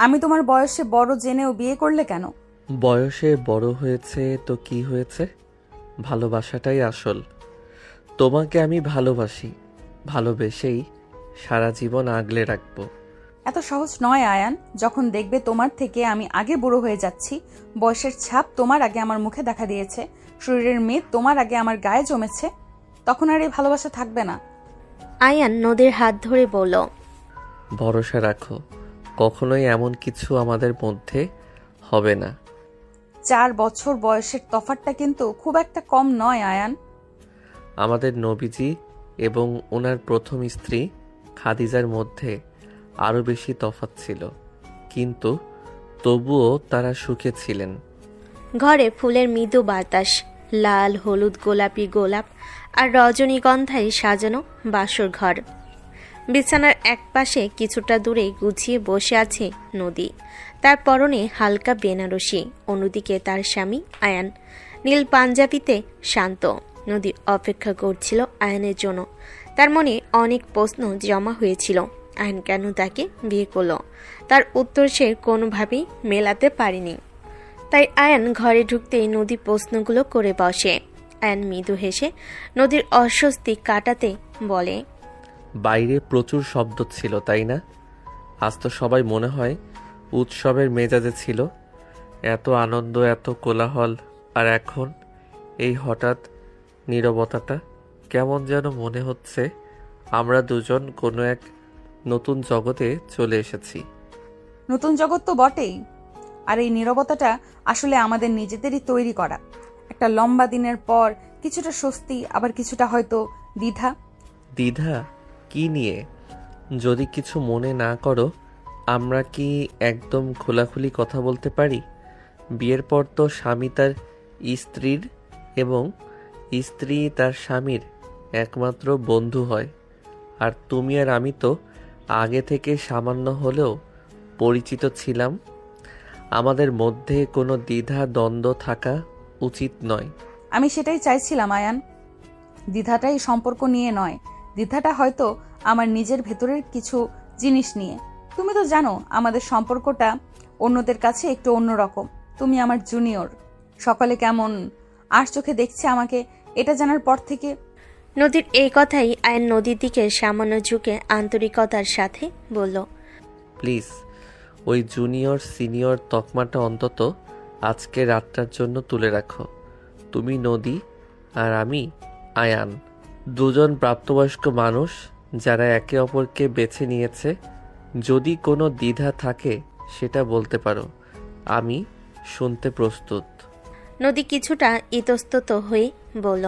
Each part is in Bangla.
আমি তোমার বয়সে বড় জেনেও বিয়ে করলে কেন? বয়সে বড় হয়েছে তো কি হয়েছে, ভালোবাসাটাই আসল। তোমাকে আমি ভালোবাসি, ভালোবেসেই সারা জীবন আগলে রাখবো। এত সহজ নয় আয়ান। যখন দেখবে তোমার থেকে আমি আগে বুড়ো হয়ে যাচ্ছি, বয়সের ছাপ তোমার আগে আমার মুখে দেখা দিয়েছে, শরীরের মেদ তোমার আগে আমার গায়ে জমেছে, তখন আর এই ভালোবাসা থাকবে না। আয়ান নদীর হাত ধরে বলল, ভরসা রাখো, কখনোই এমন কিছু আমাদের মধ্যে হবে না। 4 বছর বয়সের তফাৎটা কিন্তু খুব একটা কম নয় আয়ান। আমাদের নবীজি এবং ওনার প্রথম স্ত্রী খাদিজার মধ্যে আরও বেশি তফাৎ ছিল, কিন্তু তবুও তারা সুখে ছিলেন। ঘরে ফুলের মৃদু বাতাস, লাল হলুদ গোলাপি গোলাপ আর রজনীগন্ধায় সাজানো বাসর ঘর। বিছানার একপাশে কিছুটা দূরে গুছিয়ে বসে আছে নদী, তার পরনে হালকা বেনারসি, অন্যদিকে তার স্বামী আয়ান নীল পাঞ্জাবিতে শান্ত। নদী অপেক্ষা করছিল আয়ানের জন্য। তার মনে অনেক প্রশ্ন জমা হয়েছিল। আয়ান কেন তাকে বিয়ে করলো, তার উত্তর সে কোনোভাবেই মেলাতে পারেনি। তাই আয়ান ঘরে ঢুকতেই নদী প্রশ্নগুলো করে বসে। আয়ান মৃদু হেসে নদীর অস্বস্তি কাটাতে বলে, বাইরে প্রচুর শব্দ ছিল তাই না? আজ তো সবাই মনে হয় উৎসবের মেজাজে ছিল, এত আনন্দ, এত কোলাহল, আর এখন এই হঠাৎ নীরবতাটা। কেমন যেন মনে হচ্ছে আমরা দুজন কোনো এক নতুন জগতে চলে এসেছি। নতুন জগৎ তো বটেই, আর এই নীরবতাটা আসলে আমাদের নিজেদেরই তৈরি করা। একটা লম্বা দিনের পর কিছুটা স্বস্তি, আবার কিছুটা হয়তো দ্বিধা। দ্বিধা কি নিয়ে? যদি কিছু মনে না করো, আমরা কি একদম খোলাখুলি কথা বলতে পারি? বিয়ের পর তো স্বামী তার স্ত্রীর এবং স্ত্রী তার স্বামীর একমাত্র বন্ধু হয়, আর তুমি আর আমি তো আগে থেকে সামান্য হলেও পরিচিত ছিলাম। আমাদের মধ্যে কোনো দ্বিধা দ্বন্দ্ব থাকা উচিত নয়। আমি সেটাই চাইছিলাম আয়ান। দ্বিধাটাই সম্পর্ক নিয়ে নয়, দ্বিধাটা হয়তো আমার নিজের ভেতরের কিছু জিনিস নিয়ে। তুমি তো জানো আমাদের সম্পর্কটা অন্যদের কাছে একটু অন্যরকম। তুমি আমার জুনিয়র, সকলে কেমন আর চোখে দেখছে আমাকে, এটা জানার পর থেকে। নদীর এই কথাই আয়ান নদীর দিকে সামান্য ঝুঁকে আন্তরিকতার সাথে বলল, প্লিজ, ওই জুনিয়র সিনিয়র তকমাটা অন্তত আজকে রাতটার জন্য তুলে রাখো। তুমি নদী আর আমি আয়ান, দুজন প্রাপ্তবয়স্ক মানুষ যারা একে অপরকে বেছে নিয়েছে। যদি কোনো দ্বিধা থাকে সেটা বলতে পারো, আমি শুনতে প্রস্তুত। নদী কিছুটা ইতস্তত হয়ে বলল,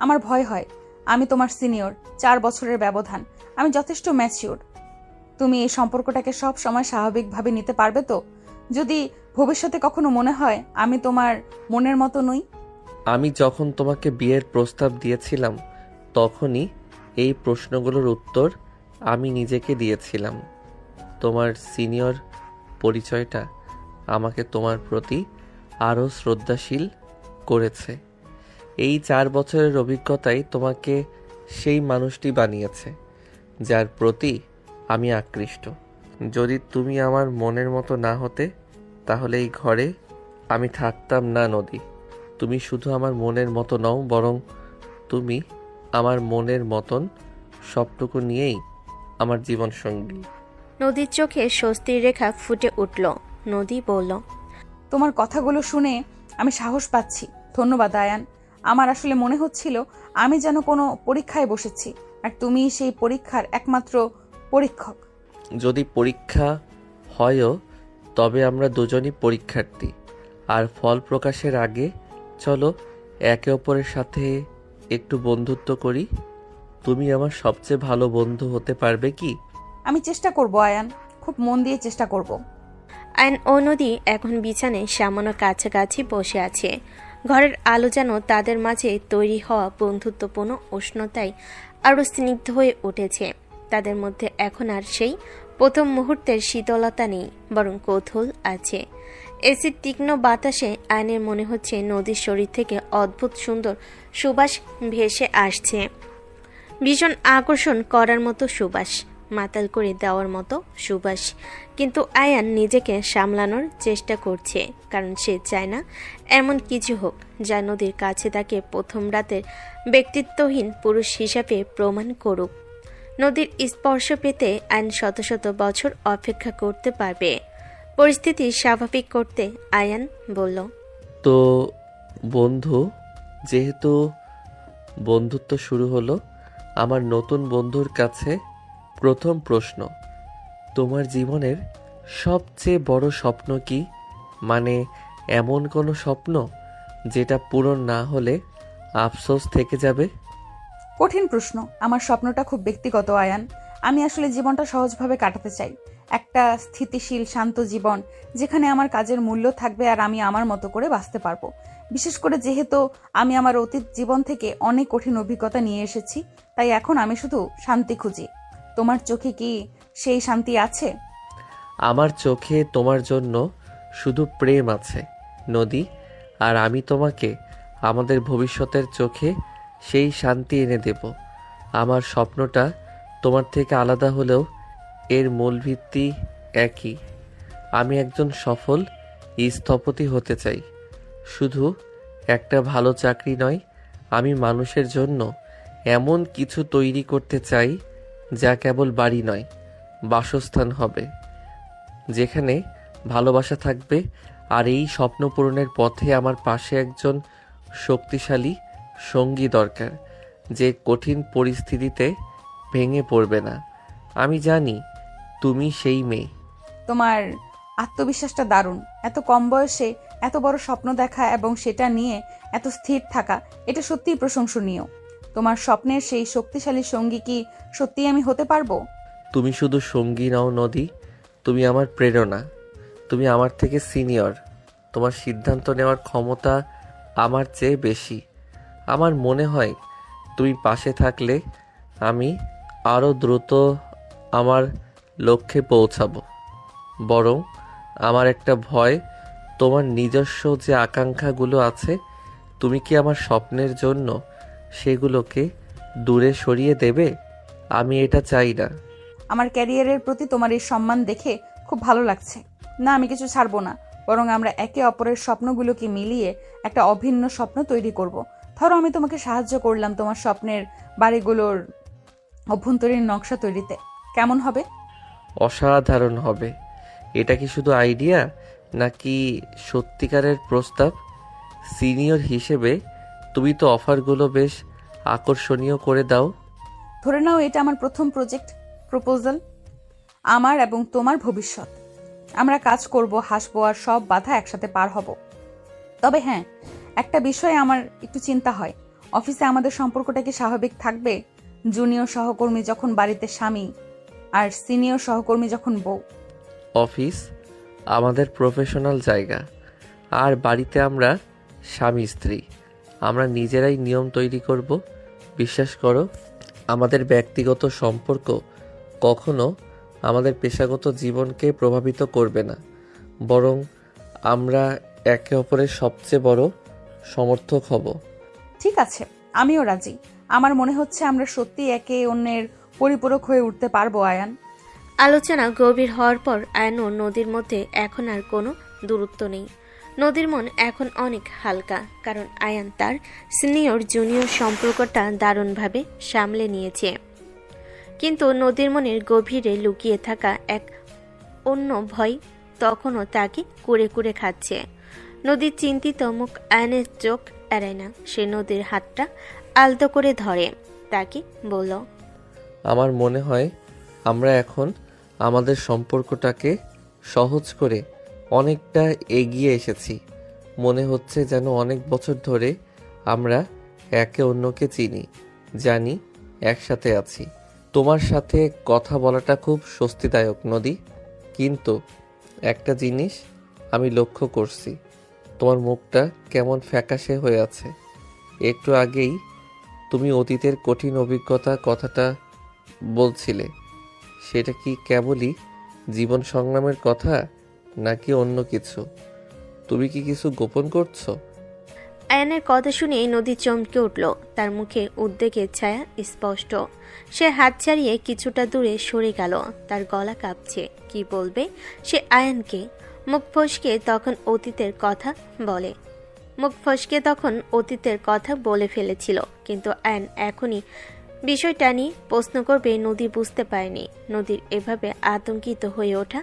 আমার ভয় হয়, আমি তোমার সিনিয়র, 4 বছরের ব্যবধান, আমি যথেষ্ট ম্যাচিওর। তুমি এই সম্পর্কটাকে সব সময় স্বাভাবিকভাবে নিতে পারবে তো? যদি ভবিষ্যতে কখনো মনে হয় আমি তোমার মনের মতো নই। আমি যখন তোমাকে বিয়ের প্রস্তাব দিয়েছিলাম তখনই এই প্রশ্নগুলোর উত্তর আমি নিজেকে দিয়েছিলাম। তোমার সিনিয়র পরিচয়টা আমাকে তোমার প্রতি আরও শ্রদ্ধাশীল করেছে। এই 4 বছরের অভিজ্ঞতাই তোমাকে সেই মানুষটি বানিয়েছে যার প্রতি আমি আকৃষ্ট। যদি তুমি আমার মনের মতো না হতে, তাহলে এই ঘরে আমি থাকতাম না নদী। তুমি শুধু আমার মনের মতো নও, বরং তুমি আমার মনের মতন সবটুকু নিয়েই আমার জীবন সঙ্গী। নদীর চোখে স্বস্তির রেখা ফুটে উঠল। নদী বলল, তোমার কথাগুলো শুনে আমি সাহস পাচ্ছি। ধন্যবাদ আয়ান। আমার আসলে মনে হচ্ছিল আমি যেন কোনো পরীক্ষায় বসেছি, আর তুমি সেই পরীক্ষার একমাত্র পরীক্ষক। যদি পরীক্ষা হয়ও, তবে আমরা দুজনই পরীক্ষার্থী। আর ফল প্রকাশের আগে চলো একে অপরের সাথে একটু বন্ধুত্ব করি। তুমি আমার সবচেয়ে ভালো বন্ধু হতে পারবে কি? আমি চেষ্টা করব আয়ান, খুব মন দিয়ে চেষ্টা করব। আয়ন ও নদী এখন বিছানায় সামান্য কাছাকাছি বসে আছে। ঘরের আলো যেন তাদের মাঝে তৈরি হওয়া বন্ধুত্বপূর্ণ উষ্ণতায় আরও স্নিগ্ধ হয়ে উঠেছে। তাদের মধ্যে এখন আর সেই প্রথম মুহূর্তের শীতলতা নেই, বরং কৌতূহল আছে। এসির তীক্ষ্ণ বাতাসে আয়নের মনে হচ্ছে নদীর শরীর থেকে অদ্ভুত সুন্দর সুবাস ভেসে আসছে, ভীষণ আকর্ষণ করার মতো সুবাস। মাতাল করে দেওয়ার মতো সুবাস। কিন্তু আয়ান নিজেকে সামলানোর চেষ্টা করছে, কারণ সে চায় না এমন কিছু হোক যা নদীর কাছে তাকে প্রথম রাতের ব্যক্তিত্বহীন পুরুষ হিসাবে প্রমাণ করুক। নদীর স্পর্শ পেতে আইন শত শত বছর অপেক্ষা করতে পারবে। পরিস্থিতি স্বাভাবিক করতে আয়ান বলল, তো বন্ধু, যেহেতু বন্ধুত্ব শুরু হলো, আমার নতুন বন্ধুর কাছে প্রথম প্রশ্ন, তোমার জীবনের সবচেয়ে বড় স্বপ্ন কি? মানে এমন কোনো স্বপ্ন যেটা পূরণ না হলে আফসোস থেকে যাবে? কঠিন প্রশ্ন। আমার স্বপ্নটা খুব ব্যক্তিগত আয়ান। আমি আসলে জীবনটা সহজভাবে কাটাতে চাই। একটা স্থিতিশীল শান্ত জীবন, যেখানে আমার কাজের মূল্য থাকবে আর আমি আমার মতো করে বাঁচতে পারবো। বিশেষ করে যেহেতু আমি আমার অতীত জীবন থেকে অনেক কঠিন অভিজ্ঞতা নিয়ে এসেছি, তাই এখন আমি শুধু শান্তি খুঁজি। তোমার চোখে কি সেই শান্তি আছে? আমার চোখে তোমার জন্য শুধু প্রেম আছে নদী, আর আমি তোমাকে আমাদের ভবিষ্যতের চোখে সেই শান্তি এনে দেব। আমার স্বপ্নটা তোমার থেকে আলাদা হলেও এর মূল ভিত্তি একই। আমি একজন সফল স্থপতি হতে চাই। শুধু একটা ভালো চাকরি নয়, আমি মানুষের জন্য এমন কিছু তৈরি করতে চাই যা কেবল বাড়ি নয়, বাসস্থান হবে, যেখানে ভালোবাসা থাকবে। আর এই স্বপ্ন পূরণের পথে আমার পাশে একজন শক্তিশালী সঙ্গী দরকার, যে কঠিন পরিস্থিতিতে ভেঙে পড়বে না। আমি জানি তুমি সেই মেয়ে। তোমার আত্মবিশ্বাসটা দারুণ। এত কম বয়সে এত বড় স্বপ্ন দেখা এবং সেটা নিয়ে এত স্থির থাকা, এটা সত্যিই প্রশংসনীয়। তোমার স্বপ্নের সেই শক্তিশালী সঙ্গী কি সত্যিই আমি হতে পারবো? তুমি শুধু সঙ্গী নও নদী, তুমি আমার প্রেরণা। তুমি আমার থেকে সিনিয়র। তোমার সিদ্ধান্ত নেওয়ার ক্ষমতা আমার চেয়ে বেশি। আমার মনে হয় তুমি পাশে থাকলে আমি আরও দ্রুত আমার লক্ষ্যে পৌঁছাবো। বরং আমার একটা ভয়, তোমার নিজস্ব যে আকাঙ্ক্ষাগুলো আছে, তুমি কি আমার স্বপ্নের জন্য সেগুলোকে দূরে সরিয়ে দেবে? আমি এটা চাই না। আমার ক্যারিয়ারের প্রতি তোমার এই সম্মান দেখে খুব ভালো লাগছে। না, আমি কিছু ছাড়বো না, বরং আমরা একে অপরের স্বপ্নগুলোকে মিলিয়ে একটা অভিন্ন স্বপ্ন তৈরি করব। ধরো আমি তোমাকে সাহায্য করলাম তোমার স্বপ্নের বাড়িগুলোর অভ্যন্তরীণ নকশা তৈরিতে। কেমন হবে? অসাধারণ হবে। এটা কি শুধু আইডিয়া নাকি সত্যিকারের প্রস্তাব? সিনিয়র হিসেবে তুমি তো অফারগুলো বেশ আকর্ষণীয় করে দাও। ধরে নাও এটা আমার প্রথম প্রপোজাল, আমার এবং তোমার ভবিষ্যৎ। আমরা কাজ করব, হাসবো আর সব বাধা একসাথে পার হব। তবে হ্যাঁ, একটা বিষয়ে আমার একটু চিন্তা হয়। অফিসে আমাদের সম্পর্কটা কি স্বাভাবিক থাকবে? জুনিয়র সহকর্মী যখন বাড়িতে স্বামী, আর সিনিয়র সহকর্মী যখন বউ। অফিস আমাদের প্রফেশনাল জায়গা, আর বাড়িতে আমরা স্বামী স্ত্রী। আমরা নিজেরাই নিয়ম তৈরি করব। বিশ্বাস করো, আমাদের ব্যক্তিগত সম্পর্ক কখনো আমাদের পেশাগত জীবনকে প্রভাবিত করবে না। বরং আমরা একে অপরের সবচেয়ে বড় সমর্থক হব। ঠিক আছে, আমিও রাজি। আমার মনে হচ্ছে আমরা সত্যি একে অন্যের পরিপূরক হয়ে উঠতে পারবো আয়ান। আলোচনা গভীর হওয়ার পর আয়ন ও নদীর মধ্যে এখন আর কোনো দূরত্ব নেই। নদীর মন এখন অনেক হালকা, কারণ আয়ান তার সিনিয়র জুনিয়র সম্পর্কটা দারুণভাবে সামলে নিয়েছে। কিন্তু নদীর মনের গভীরে লুকিয়ে থাকা এক অন্য ভয় তখনও তাকে কুরে কুরে খাচ্ছে। নদীর চিন্তিত মুখ আয়নের চোখ এড়ায় না। সে নদীর হাতটা আলতো করে ধরে, তাকে বলল, আমার মনে হয় আমরা এখন আমাদের সম্পর্কটাকে সহজ করে অনেকটা এগিয়ে এসেছি। মনে হচ্ছে যেন অনেক বছর ধরে আমরা একে অন্যকে চিনি, জানি, একসাথে আছি। তোমার সাথে কথা বলাটা খুব স্বস্তিদায়ক নদী। কিন্তু একটা জিনিস আমি লক্ষ্য করছি, তোমার মুখটা কেমন ফ্যাকাশে হয়ে আছে। একটু আগেই তুমি অতীতের কঠিন অভিজ্ঞতা কথাটা বলছিলে, সেটা কি কেবলই জীবন সংগ্রামের কথা নাকি অন্য কিছু? তুমি কি কিছু গোপন করছো? আয়ানের কথা শুনে নদী চমকে উঠল। তার মুখে উদ্বেগের ছায়া স্পষ্ট। সে হাত ছাড়িয়ে কিছুটা দূরে সরে গেল। তার গলা কাঁপছে। কি বলবে সে আয়ানকে? মুখ ফসকে তখন অতীতের কথা বলে ফেলেছিল, কিন্তু আয়ান এখনই বিষয়টা নিয়ে প্রশ্ন করবে নদী বুঝতে পারেনি। নদীর এভাবে আতঙ্কিত হয়ে ওঠা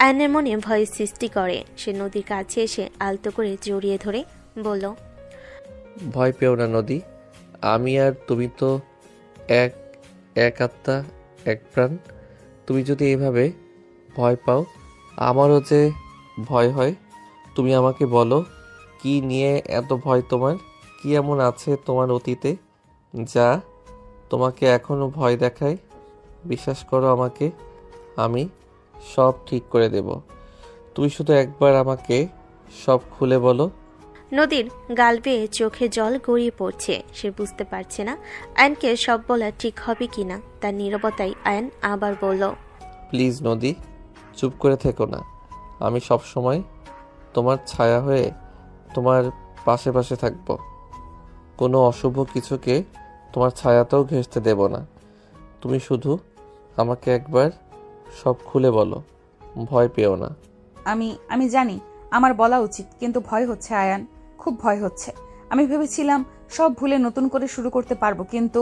আয়নের মনে ভয় সৃষ্টি করে। সে নদীর কাছে এসে আলতো করে জড়িয়ে ধরে বলল, ভয় পেও না নদী, আমি আর তুমি তো এক এক আত্মা, এক প্রাণ। তুমি যদি এভাবে ভয় পাও, আমারও যে ভয় হয়। তুমি আমাকে বলো, কি নিয়ে এত ভয় তোমার? কি এমন আছে তোমার অতীতে যা তোমাকে এখনো ভয় দেখায়? বিশ্বাস করো আমাকে, আমি সব ঠিক করে দেব। তুমি শুধু একবার আমাকে সব খুলে বলো। নদীর গাল বেয়ে চোখে জল গড়িয়ে পড়ছে। সে বুঝতে পারছে না আয়নকে সব বলা ঠিক হবে কিনা। তার নীরবতায় আয়ন আবার বলল, প্লিজ নদী, চুপ করে থেকো না। আমি সব সময় তোমার ছায়া হয়ে তোমার পাশে পাশে থাকবো। কোনো অশুভ কিছুকে তোমার ছায়াতেও ঘেঁষতে দেব না। তুমি শুধু আমাকে একবার সব খুলে বলো, ভয় পেও না। আমি জানি আমার বলা উচিত, কিন্তু ভয় হচ্ছে আয়ান, খুব ভয় হচ্ছে। আমি ভেবেছিলাম সব ভুলে নতুন করে শুরু করতে পারবো, কিন্তু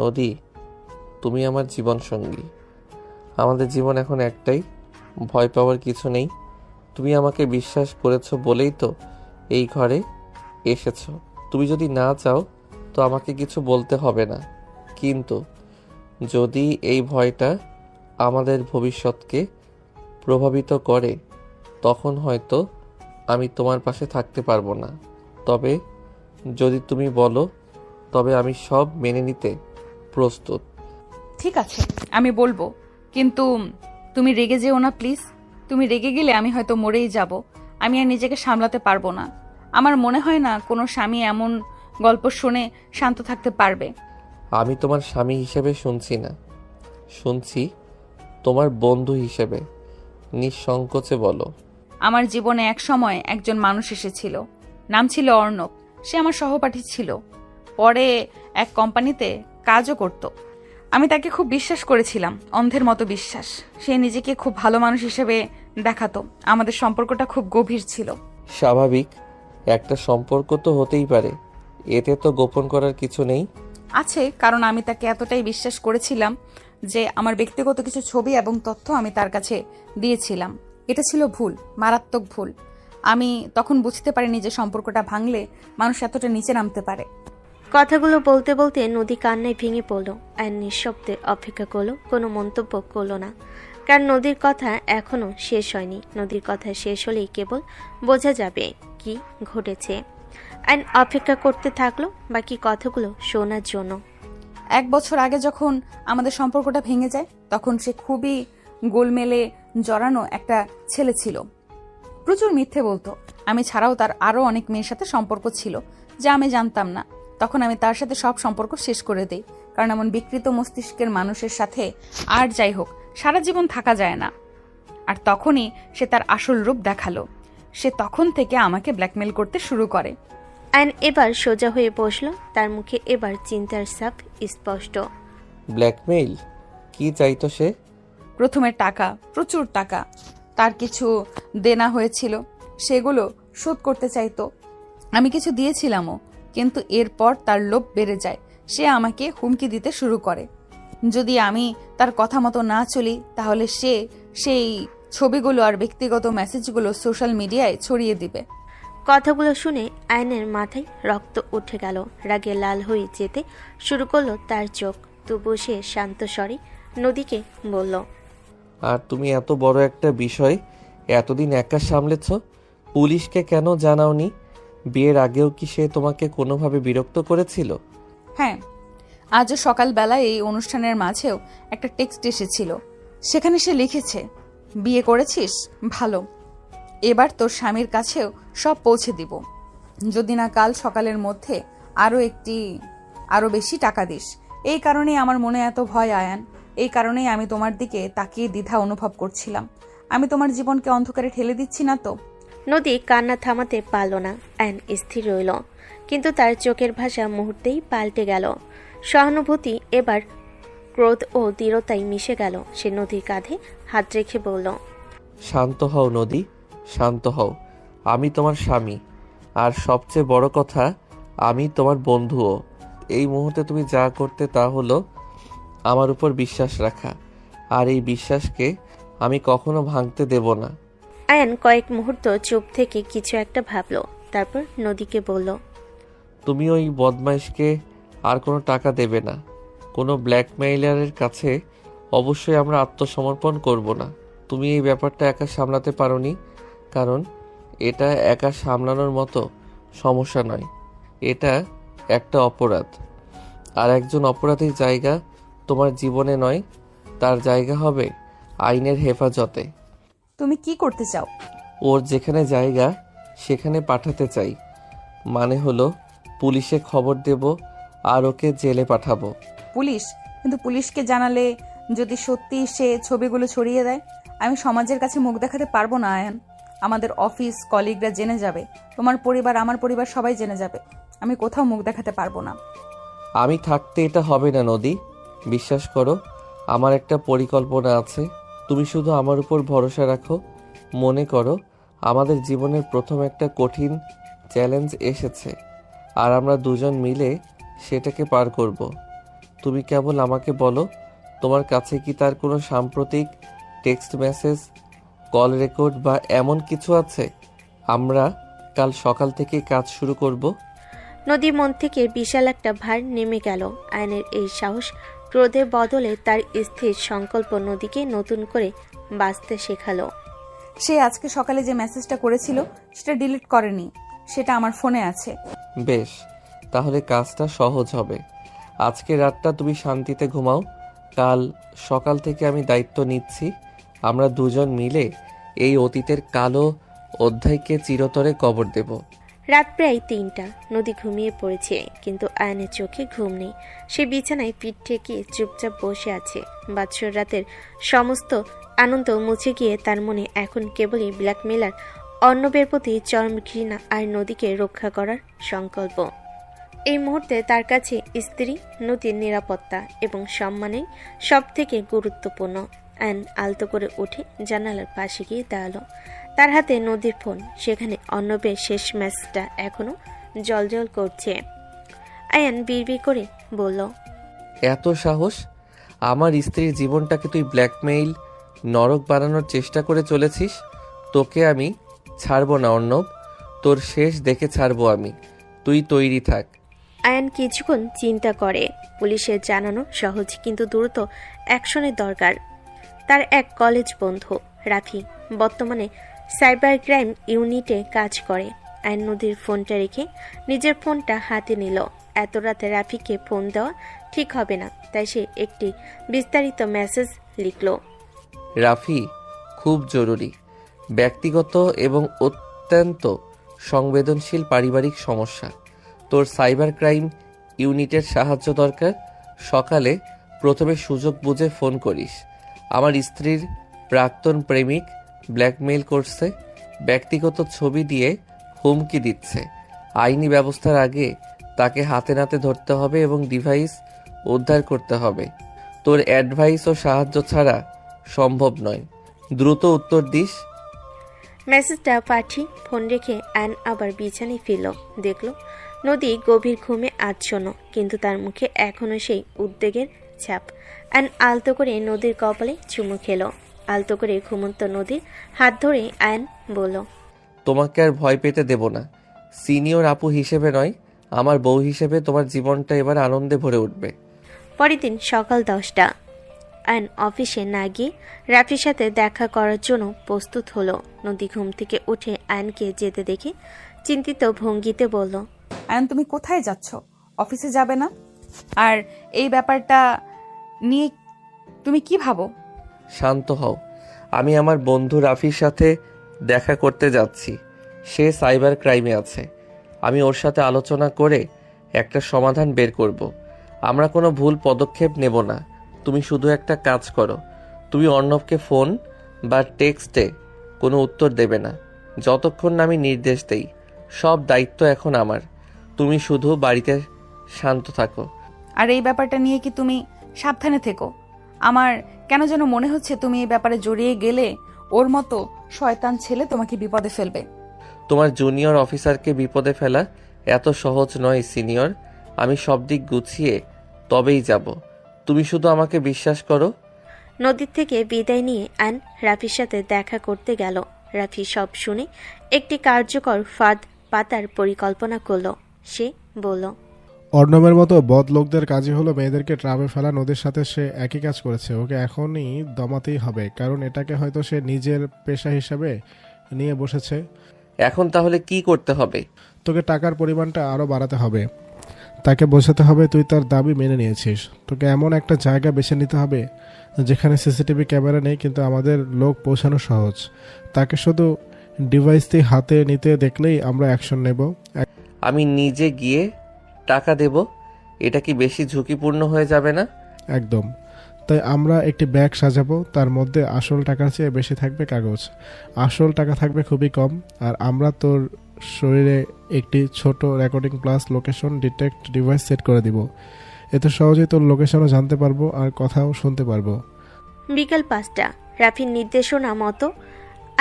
নদী, তুমি আমার জীবন সঙ্গী। আমাদের জীবন এখন একটাই, ভয় পাওয়ার কিছু নেই। তুমি আমাকে বিশ্বাস করেছো বলেই তো এই ঘরে এসেছো। তুমি যদি না চাও তো আমাকে কিছু বলতে হবে না, কিন্তু যদি এই ভয়টা আমাদের ভবিষ্যৎকে প্রভাবিত করে, তখন হয়তো আমি তোমার পাশে থাকতে পারবো না। তবে যদি তুমি বলো, তবে আমি সব মেনে নিতে প্রস্তুত। ঠিক আছে আমি বলবো, কিন্তু তুমি রেগে যেও না প্লিজ। তুমি রেগে গেলে আমি হয়তো মরেই যাব। আমি আর নিজেকে সামলাতে পারবো না। আমার মনে হয় না কোনো স্বামী এমন গল্প শুনে শান্ত থাকতে পারবে। আমি তোমার স্বামী হিসেবে শুনছি না, শুনছি তোমার বন্ধু হিসেবে। নিঃসংকোচে বলো। আমার জীবনে এক সময় একজন মানুষ এসেছিল, নাম ছিল অর্ণব। সে আমার সহপাঠী ছিল, পরে এক কোম্পানিতে কাজও করত। আমি তাকে খুব বিশ্বাস করেছিলাম, অন্ধের মতো বিশ্বাস। সে নিজেকে খুব ভালো মানুষ হিসেবে দেখাতো। আমাদের সম্পর্কটা খুব গভীর ছিল। স্বাভাবিক, একটা সম্পর্ক তো হতেই পারে, এতে তো গোপন করার কিছু নেই। আছে, কারণ আমি তাকে এতটাই বিশ্বাস করেছিলাম যে আমার ব্যক্তিগত কিছু ছবি এবং তথ্য আমি তার কাছে দিয়েছিলাম। এটা ছিল ভুল, মারাত্মক ভুল। আমি তখন বুঝতে পারিনি যে সম্পর্কটা ভাঙলে মানুষ এতটা নিচে নামতে পারে। কথাগুলো বলতে বলতে নদী কান্নায় ভেঙে পড়ল। আয়ন নিঃশব্দে অপেক্ষা করলো, কোনো মন্তব্য করলো না। কারণ নদীর কথা এখনো শেষ হয়নি। নদীর কথা শেষ হলেই কেবল বোঝা যাবে কি ঘটেছে। আয়ন অপেক্ষা করতে থাকলো বাকি কথাগুলো শোনার জন্য। 1 বছর আগে যখন আমাদের সম্পর্কটা ভেঙে যায়, তখন সে খুবই গোলমেলে জড়ানো একটা ছেলে ছিল। প্রচুর মিথ্যে বলতো। আমি ছাড়াও তার আরও অনেক মেয়ের সাথে সম্পর্ক ছিল যা আমি জানতাম না। তখন আমি তার সাথে সব সম্পর্ক শেষ করে দেই, কারণ এমন বিকৃত মস্তিষ্কের মানুষের সাথে আর যাই হোক সারা জীবন থাকা যায় না। আর তখনই সে তার আসল রূপ দেখালো। সে তখন থেকে আমাকে ব্ল্যাকমেল করতে শুরু করে। আয়ন এবার সোজা হয়ে বসলো। তার মুখে এবার চিন্তার ছাপ স্পষ্ট। ব্ল্যাকমেইল? কি চাইতো সে? প্রথমে টাকা, প্রচুর টাকা। তার কিছু দেনা হয়েছিল, সেগুলো শোধ করতে চাইতো। আমি কিছু দিয়েছিলামও, কিন্তু এরপর তার লোভ বেড়ে যায়। সে আমাকে হুমকি দিতে শুরু করে। যদি আমি তার কথা মতো না চলি, তাহলে সে সেই ছবিগুলো আর ব্যক্তিগত মেসেজগুলো সোশ্যাল মিডিয়ায় ছড়িয়ে দিবে। কথাগুলো শুনে আয়নের মাথায় রক্ত উঠে গেল। রাগে লাল হয়ে যেতে শুরু করলো তার চোখ। তবু সে শান্ত স্বরে নদীকে বলল, আর তুমি এত বড় একটা বিষয় এতদিন একা সামলেছ, পুলিশকে কেন জানাওনি? বিয়ের আগেও কি সে তোমাকে কোনোভাবে বিরক্ত করেছিল? হ্যাঁ, আজও সকালবেলায় এই অনুষ্ঠানের মাঝেও একটা টেক্সট এসেছিল। সেখানে সে লিখেছে, বিয়ে করেছিস ভালো, এবার তোর স্বামীর কাছেও সব পৌঁছে দিব, যদি না কাল সকালের মধ্যে আরো বেশি টাকা দিস। এই কারণেই আমার মনে এত ভয় আয়ান। এই কারণেই আমি তোমার দিকে তাকিয়ে দ্বিধা অনুভব করছিলাম। আমি তোমার জীবনকে অন্ধকারে ঠেলে দিচ্ছি না তো? নদী কান্না থামাতে পারল না। আয়ন স্থির রইল, কিন্তু তার চোখের ভাষা মুহূর্তেই পাল্টে গেল। সহানুভূতি এবার ক্রোধ ও দৃঢ়তায় মিশে গেল। সে নদীর কাঁধে হাত রেখে বলল, শান্ত হও নদী, শান্ত হও। আমি তোমার স্বামী, আর সবচেয়ে বড় কথা আমি তোমার বন্ধুও। এই মুহূর্তে তুমি যা করতে তা হলো আমার উপর বিশ্বাস রাখা, আর এই বিশ্বাসকে আমি কখনো ভাঙতে দেব না। আয়ন কয়েক মুহূর্ত চুপ থেকে কিছু একটা ভাবল, তারপর নদীকে বলল, তুমি ওই বদমাইশকে আর কোনো টাকা দেবে না। কোনো ব্ল্যাকমেইলারের কাছে অবশ্যই আমরা আত্মসমর্পণ করব না। তুমি এই ব্যাপারটা একা সামলাতে পারোনি, কারণ এটা একা সামলানোর মতো সমস্যা নয়। এটা একটা অপরাধ, আর একজন অপরাধীর জায়গা তোমার জীবনে নয়, তার জায়গা হবে আইনের হেফাজতে। তুমি কি করতে চাও? ওর যেখানে জায়গা সেখানে পাঠাতে চাই। মানে হলো পুলিশে খবর দেব আর ওকে জেলে পাঠাবো। পুলিশ? কিন্তু পুলিশকে জানালে যদি সত্যি সে ছবিগুলো ছড়িয়ে দেয়, আমি সমাজের কাছে মুখ দেখাতে পারবো না আয়ান। আমাদের অফিস কলিগরা জেনে যাবে, তোমার পরিবার, আমার পরিবার, সবাই জেনে যাবে। আমি কোথাও মুখ দেখাতে পারবো না। আমি থাকতে এটা হবে না নদী, বিশ্বাস করো। আমার একটা পরিকল্পনা আছে, তুমি শুধু আমার উপর ভরসা রাখো। মনে করো আমাদের জীবনের প্রথম একটা কঠিন চ্যালেঞ্জ এসেছে, আর আমরা দুজন মিলে সেটাকে পার করব। তুমি কেবল আমাকে বলো, তোমার কাছে কি তার কোনো সাম্প্রতিক টেক্সট মেসেজ, কল রেকর্ড বা এমন কিছু আছে? আমরা কাল সকাল থেকে কাজ শুরু করব। নদীর মন থেকে বিশাল একটা ভার নেমে গেল। আয়নের এই সাহস, ক্রোধের বদলে তার স্থির সংকল্প নদীকে নতুন করে বাঁচতে শেখালো। সে আজকে সকালে যে মেসেজটা করেছিল সেটা ডিলিট করেনি, সেটা আমার ফোনে আছে। বেশ, তাহলে কাজটা সহজ হবে। আজকে রাতটা তুমি শান্তিতে ঘুমাও, কাল সকাল থেকে আমি দায়িত্ব নিচ্ছি। আমরা দুজন মিলে এই অতীতের কালো অধ্যায়কে চিরতরে কবর দেব। রাত প্রায় 3টা। নদী ঘুমিয়ে পড়েছে, কিন্তু আয়নের চোখে ঘুম নেই। সে বিছানায় পিঠ ঠেকিয়ে চুপচাপ বসে আছে। বাৎসর রাতের সমস্ত আনন্দ মুছে গিয়ে তার মনে এখন কেবলই ব্ল্যাকমেলার অর্ণবের প্রতি চরম ঘৃণা আর নদীকে রক্ষা করার সংকল্প। এই মুহূর্তে তার কাছে স্ত্রী, নদীর নিরাপত্তা এবং সম্মানই সব থেকে গুরুত্বপূর্ণ। আয়ন আলতো করে উঠে জানালার পাশে গিয়ে দাঁড়ালো। তার হাতে নদীর ফোন, সেখানে অর্ণবের শেষ ম্যাসেজটা এখনো জলজল করছে। আয়ান বিড়বিড় করে বলল, এত সাহস! আমার স্ত্রীর জীবনটাকে তুই ব্ল্যাকমেইল, নরক বানানোর চেষ্টা করে চলেছিস। তোকে আমি ছাড়বো না অর্ণব, তোর শেষ দেখে ছাড়বো আমি। তুই তৈরি থাক। আয়ান কিছুক্ষণ চিন্তা করে। পুলিশের জানানো সহজ, কিন্তু দ্রুত অ্যাকশনের দরকার। তার এক কলেজ বন্ধু রাফি বর্তমানে সাইবার ক্রাইম ইউনিটে কাজ করে। আয়ন নদীর ফোনটা রেখে নিজের ফোনটা হাতে নিল। এত রাতে রাফিকে ফোন দেওয়া ঠিক হবে না, তাই সে একটি বিস্তারিত মেসেজ লিখল। রাফি, খুব জরুরি, ব্যক্তিগত এবং অত্যন্ত সংবেদনশীল পারিবারিক সমস্যা। তোর সাইবার ক্রাইম ইউনিটের সাহায্য দরকার। সকালে প্রথমে সুযোগ বুঝে ফোন করিস। আমার স্ত্রীর প্রাক্তন প্রেমিক ব্ল্যাকমেইল করছে, ব্যক্তিগত ছবি দিয়ে হুমকি দিচ্ছে। আইনি ব্যবস্থার আগে তাকে হাতে নাতে ধরতে হবে এবং ডিভাইস উদ্ধার করতে হবে। তোর অ্যাডভাইস ও সাহায্য ছাড়া সম্ভব নয়। দ্রুত উত্তর দিস। মেসেজটা পাঠিয়ে ফোন রেখে আয়ন আবার বিছানায় ফিরল। দেখল নদী গভীর ঘুমে আচ্ছন্ন, কিন্তু তার মুখে এখনো সেই উদ্বেগের ছাপ। আয়ন আলতো করে নদীর কপালে চুমু খেলো। আলতো করে ঘুমন্ত নদীর হাত ধরে আয়ন বলল, তোমাকে আর ভয় পেতে দেব না। সিনিয়র আপু হিসেবে নয়, আমার বউ হিসেবে তোমার জীবনটা এবার আনন্দে ভরে উঠবে। পরের দিন সকাল 10টা। আয়ন অফিসে না গিয়ে রাফির সাথে দেখা করার জন্য প্রস্তুত হলো। নদী ঘুম থেকে উঠে আয়নকে যেতে দেখে চিন্তিত ভঙ্গিতে বলল, আয়ান, তুমি কোথায় যাচ্ছ? অফিসে যাবে না? আর এই ব্যাপারটা নিয়ে তুমি কি ভাবো? শান্ত হও। আমি আমার বন্ধু রাফির সাথে দেখা করতে যাচ্ছি। সে সাইবার ক্রাইমে আছে। আমি ওর সাথে আলোচনা করে একটা সমাধান বের করব। আমরা কোনো ভুল পদক্ষেপ নেব না। তুমি শুধু একটা কাজ করো, তুমি অর্ণবকে ফোন বা টেক্সটে কোনো উত্তর দেবে না। যতক্ষণ না আমি নির্দেশ দেই। সব দায়িত্ব এখন আমার। তুমি শুধু বাড়িতে শান্ত থাকো। আর এই ব্যাপারটা নিয়ে কি তুমি সাবধানে থেকো। আমার কেন যেন মনে হচ্ছে তুমি এই ব্যাপারে জড়িয়ে গেলে ওর মতো শয়তান ছেলে তোমাকে বিপদে ফেলবে। তোমার জুনিয়র অফিসারকে বিপদে ফেলা এত সহজ নয় সিনিয়র। আমি সব দিক গুছিয়ে তবেই যাব। তুমি শুধু আমাকে বিশ্বাস করো। নদীর থেকে বিদায় নিয়ে আয়ন রাফির সাথে দেখা করতে গেল। রাফি সব শুনে একটি কার্যকর ফাঁদ পাতার পরিকল্পনা করল। সে বলল, অর্ণবের মতো বদ লোকদের কাজই হলো মেয়েদেরকে ট্রামে ফেলা। নদীর সাথে সে একই কাজ করেছে। ওকে এখনই দমাতেই হবে, কারণ এটাকে হয়তো সে নিজের পেশা হিসাবে নিয়ে বসেছে। এখন তাহলে কি করতে হবে? তোকে টাকার পরিমাণটা আরও বাড়াতে হবে। তাকে বোঝাতে হবে তুই তার দাবি মেনে নিয়েছিস। তোকে এমন একটা জায়গা বেছে নিতে হবে যেখানে সিসিটিভি ক্যামেরা নেই, কিন্তু আমাদের লোক পৌঁছানো সহজ। তাকে শুধু ডিভাইসটি হাতে নিতে দেখলেই আমরা অ্যাকশন নেব। আমি নিজে গিয়ে টাকা দেব? এটা কি বেশি ঝুঁকিপূর্ণ হয়ে যাবে না? একদম। তাই আমরা একটি ব্যাগ সাজাবো, তার মধ্যে আসল টাকার চেয়ে বেশি থাকবে কাগজ। আসল টাকা থাকবে খুবই কম। আর আমরা তোর শরীরে একটি ছোট recording plus location detect device set করে দিব। এতে সহজেই তোর লোকেশনও জানতে পারবো আর কথাও শুনতে পারবো। বিকাল 5টা। রাফির নির্দেশনা মতো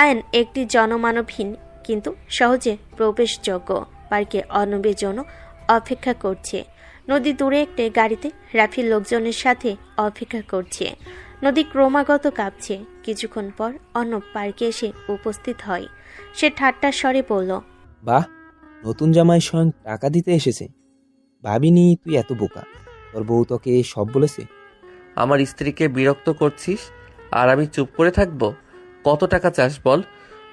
আয়ন একটি জনমানবহীন কিন্তু সহজে প্রবেশযোগ্য পার্কে অর্ণবের জন্য অপেক্ষা করছে। নদী দূরে একটি গাড়িতে রাফির লোকজনের সাথে অপেক্ষা করছে। নদী ক্রমাগত কাঁপছে। কিছুক্ষণ পর অর্ণব পার্কে এসে উপস্থিত হয়। সে ঠাট্টার স্বরে বলল, বাহ, নতুন জামাই স্বয়ং টাকা দিতে এসেছে। ভাবিনি তুই এত বোকা। তোর বউ তোকে সব বলেছে? আমার স্ত্রীকে বিরক্ত করছিস আর আমি চুপ করে থাকবো? কত টাকা চাস বল?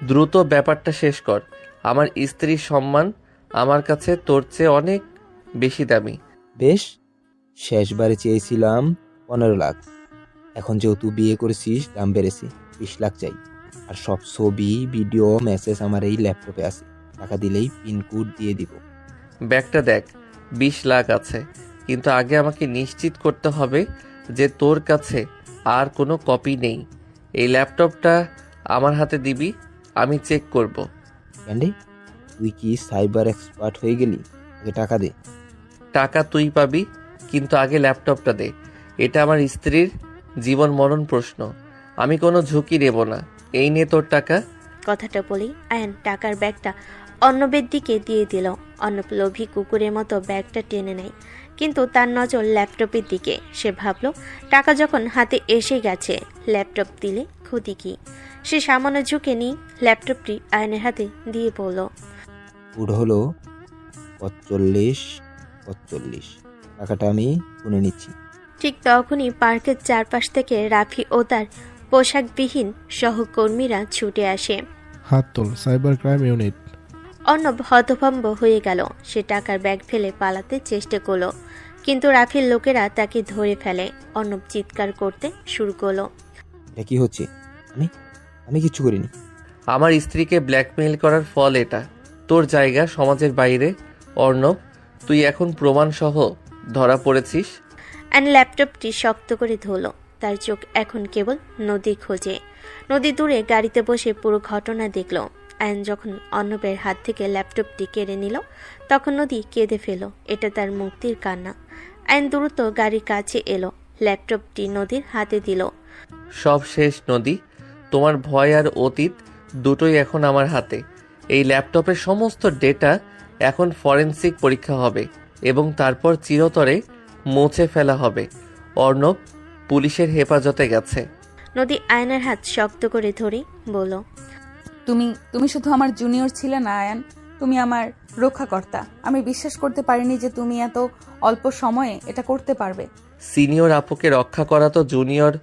দ্রুত ব্যাপারটা শেষ কর। আমার স্ত্রীর সম্মান আমার কাছে তোর চেয়ে অনেক বেশি দামি। বেশ, শেষবারে চেয়েছিলাম 15 লাখ। এখন যেহেতু বিয়ে করেছিস দাম বেড়েছে, 20 লাখ চাই। আর সব ছবি ভিডিও মেসেজ আমার এই ল্যাপটপে আছে। টাকা দিলেই পিনকোড দিয়ে দিব। ব্যাগটা দেখ, 20 লাখ আছে, কিন্তু আগে আমাকে নিশ্চিত করতে হবে যে তোর কাছে আর কোনো কপি নেই। এই ল্যাপটপটা আমার হাতে দিবি, আমি চেক করব। ক্যান্ডি, তুই কি সাইবার এক্সপার্ট হয়ে গেলি? আগে টাকা দে। টাকা তুই পাবি, কিন্তু আগে ল্যাপটপটা দে। এটা আমার স্ত্রীর জীবন মরণ প্রশ্ন। আমি কোনো ঝুঁকি নেব না। এই নে তোর টাকা। কথাটা বলেই আয়ন টাকার ব্যাগটা অর্ণবের দিকে দিয়ে দিল। অর্ণব লোভী কুকুরের মতো ব্যাগটা টেনে নেয়, কিন্তু তার নজর ল্যাপটপের দিকে। সে ভাবল, টাকা যখন হাতে এসে গেছে, ল্যাপটপ দিলে ক্ষতি কি? সে সামান্য ঝুঁকে নিয়ে ল্যাপটপটি আয়নের হাতে দিয়ে বলল, উড হলো 45। টাকাটা আমি গুনে নিচ্ছি। ঠিক তখনই পার্কের চারপাশ থেকে রাফি ও তার পোশাকবিহীন সহকর্মীরা ছুটে আসে। হাত তোল, সাইবার ক্রাইম ইউনিট। অর্ণব হতভম্ব হয়ে গেল। সে টাকার ব্যাগ ফেলে পালাতে চেষ্টা করলো, কিন্তু রাফির লোকেরা তাকে ধরে ফেলে। অর্ণব চিৎকার করতে শুরু করলো, এটা কি হচ্ছে? আমি কিচ্ছু করিনি। আমার স্ত্রীকে ব্ল্যাকমেইল করার ফল এটা। তোর জায়গা সমাজের বাইরে। অর্ণব, তুই এখন প্রমাণ সহ ধরা পড়েছিস। ল্যাপটপটি শক্ত করে ধরলো। তার চোখ এখন কেবল নদী খোঁজে। নদী দূরে গাড়িতে বসে পুরো ঘটনা দেখল। আয়ন যখন অর্ণবের হাত থেকে ল্যাপটপটি কেড়ে নিল, তখন নদী কেঁদে ফেল। এটা তার মুক্তির কান্না। আয়ন দ্রুত গাড়ির কাছে এলো, ল্যাপটপটি নদীর হাতে দিল। সব শেষ নদী। তোমার ভয় আর অতীত দুটোই এখন আমার হাতে। এই ল্যাপটপের সমস্ত ডেটা এখন ফরেনসিক পরীক্ষা হবে এবং তারপর চিরতরে মুছে ফেলা হবে। অর্ণব পুলিশের হেফাজতে গেছে। নদী আয়নের হাত শক্ত করে ধরে বলল, তুমি শুধু আমার জুনিয়র ছিলে না আয়ান, তুমি আমার রক্ষাকর্তা। আমি বিশ্বাস করতে পারিনি যে তুমি এত অল্প সময়ে এটা করতে পারবে। সিনিয়র আপুকে রক্ষা করা তো জুনিয়র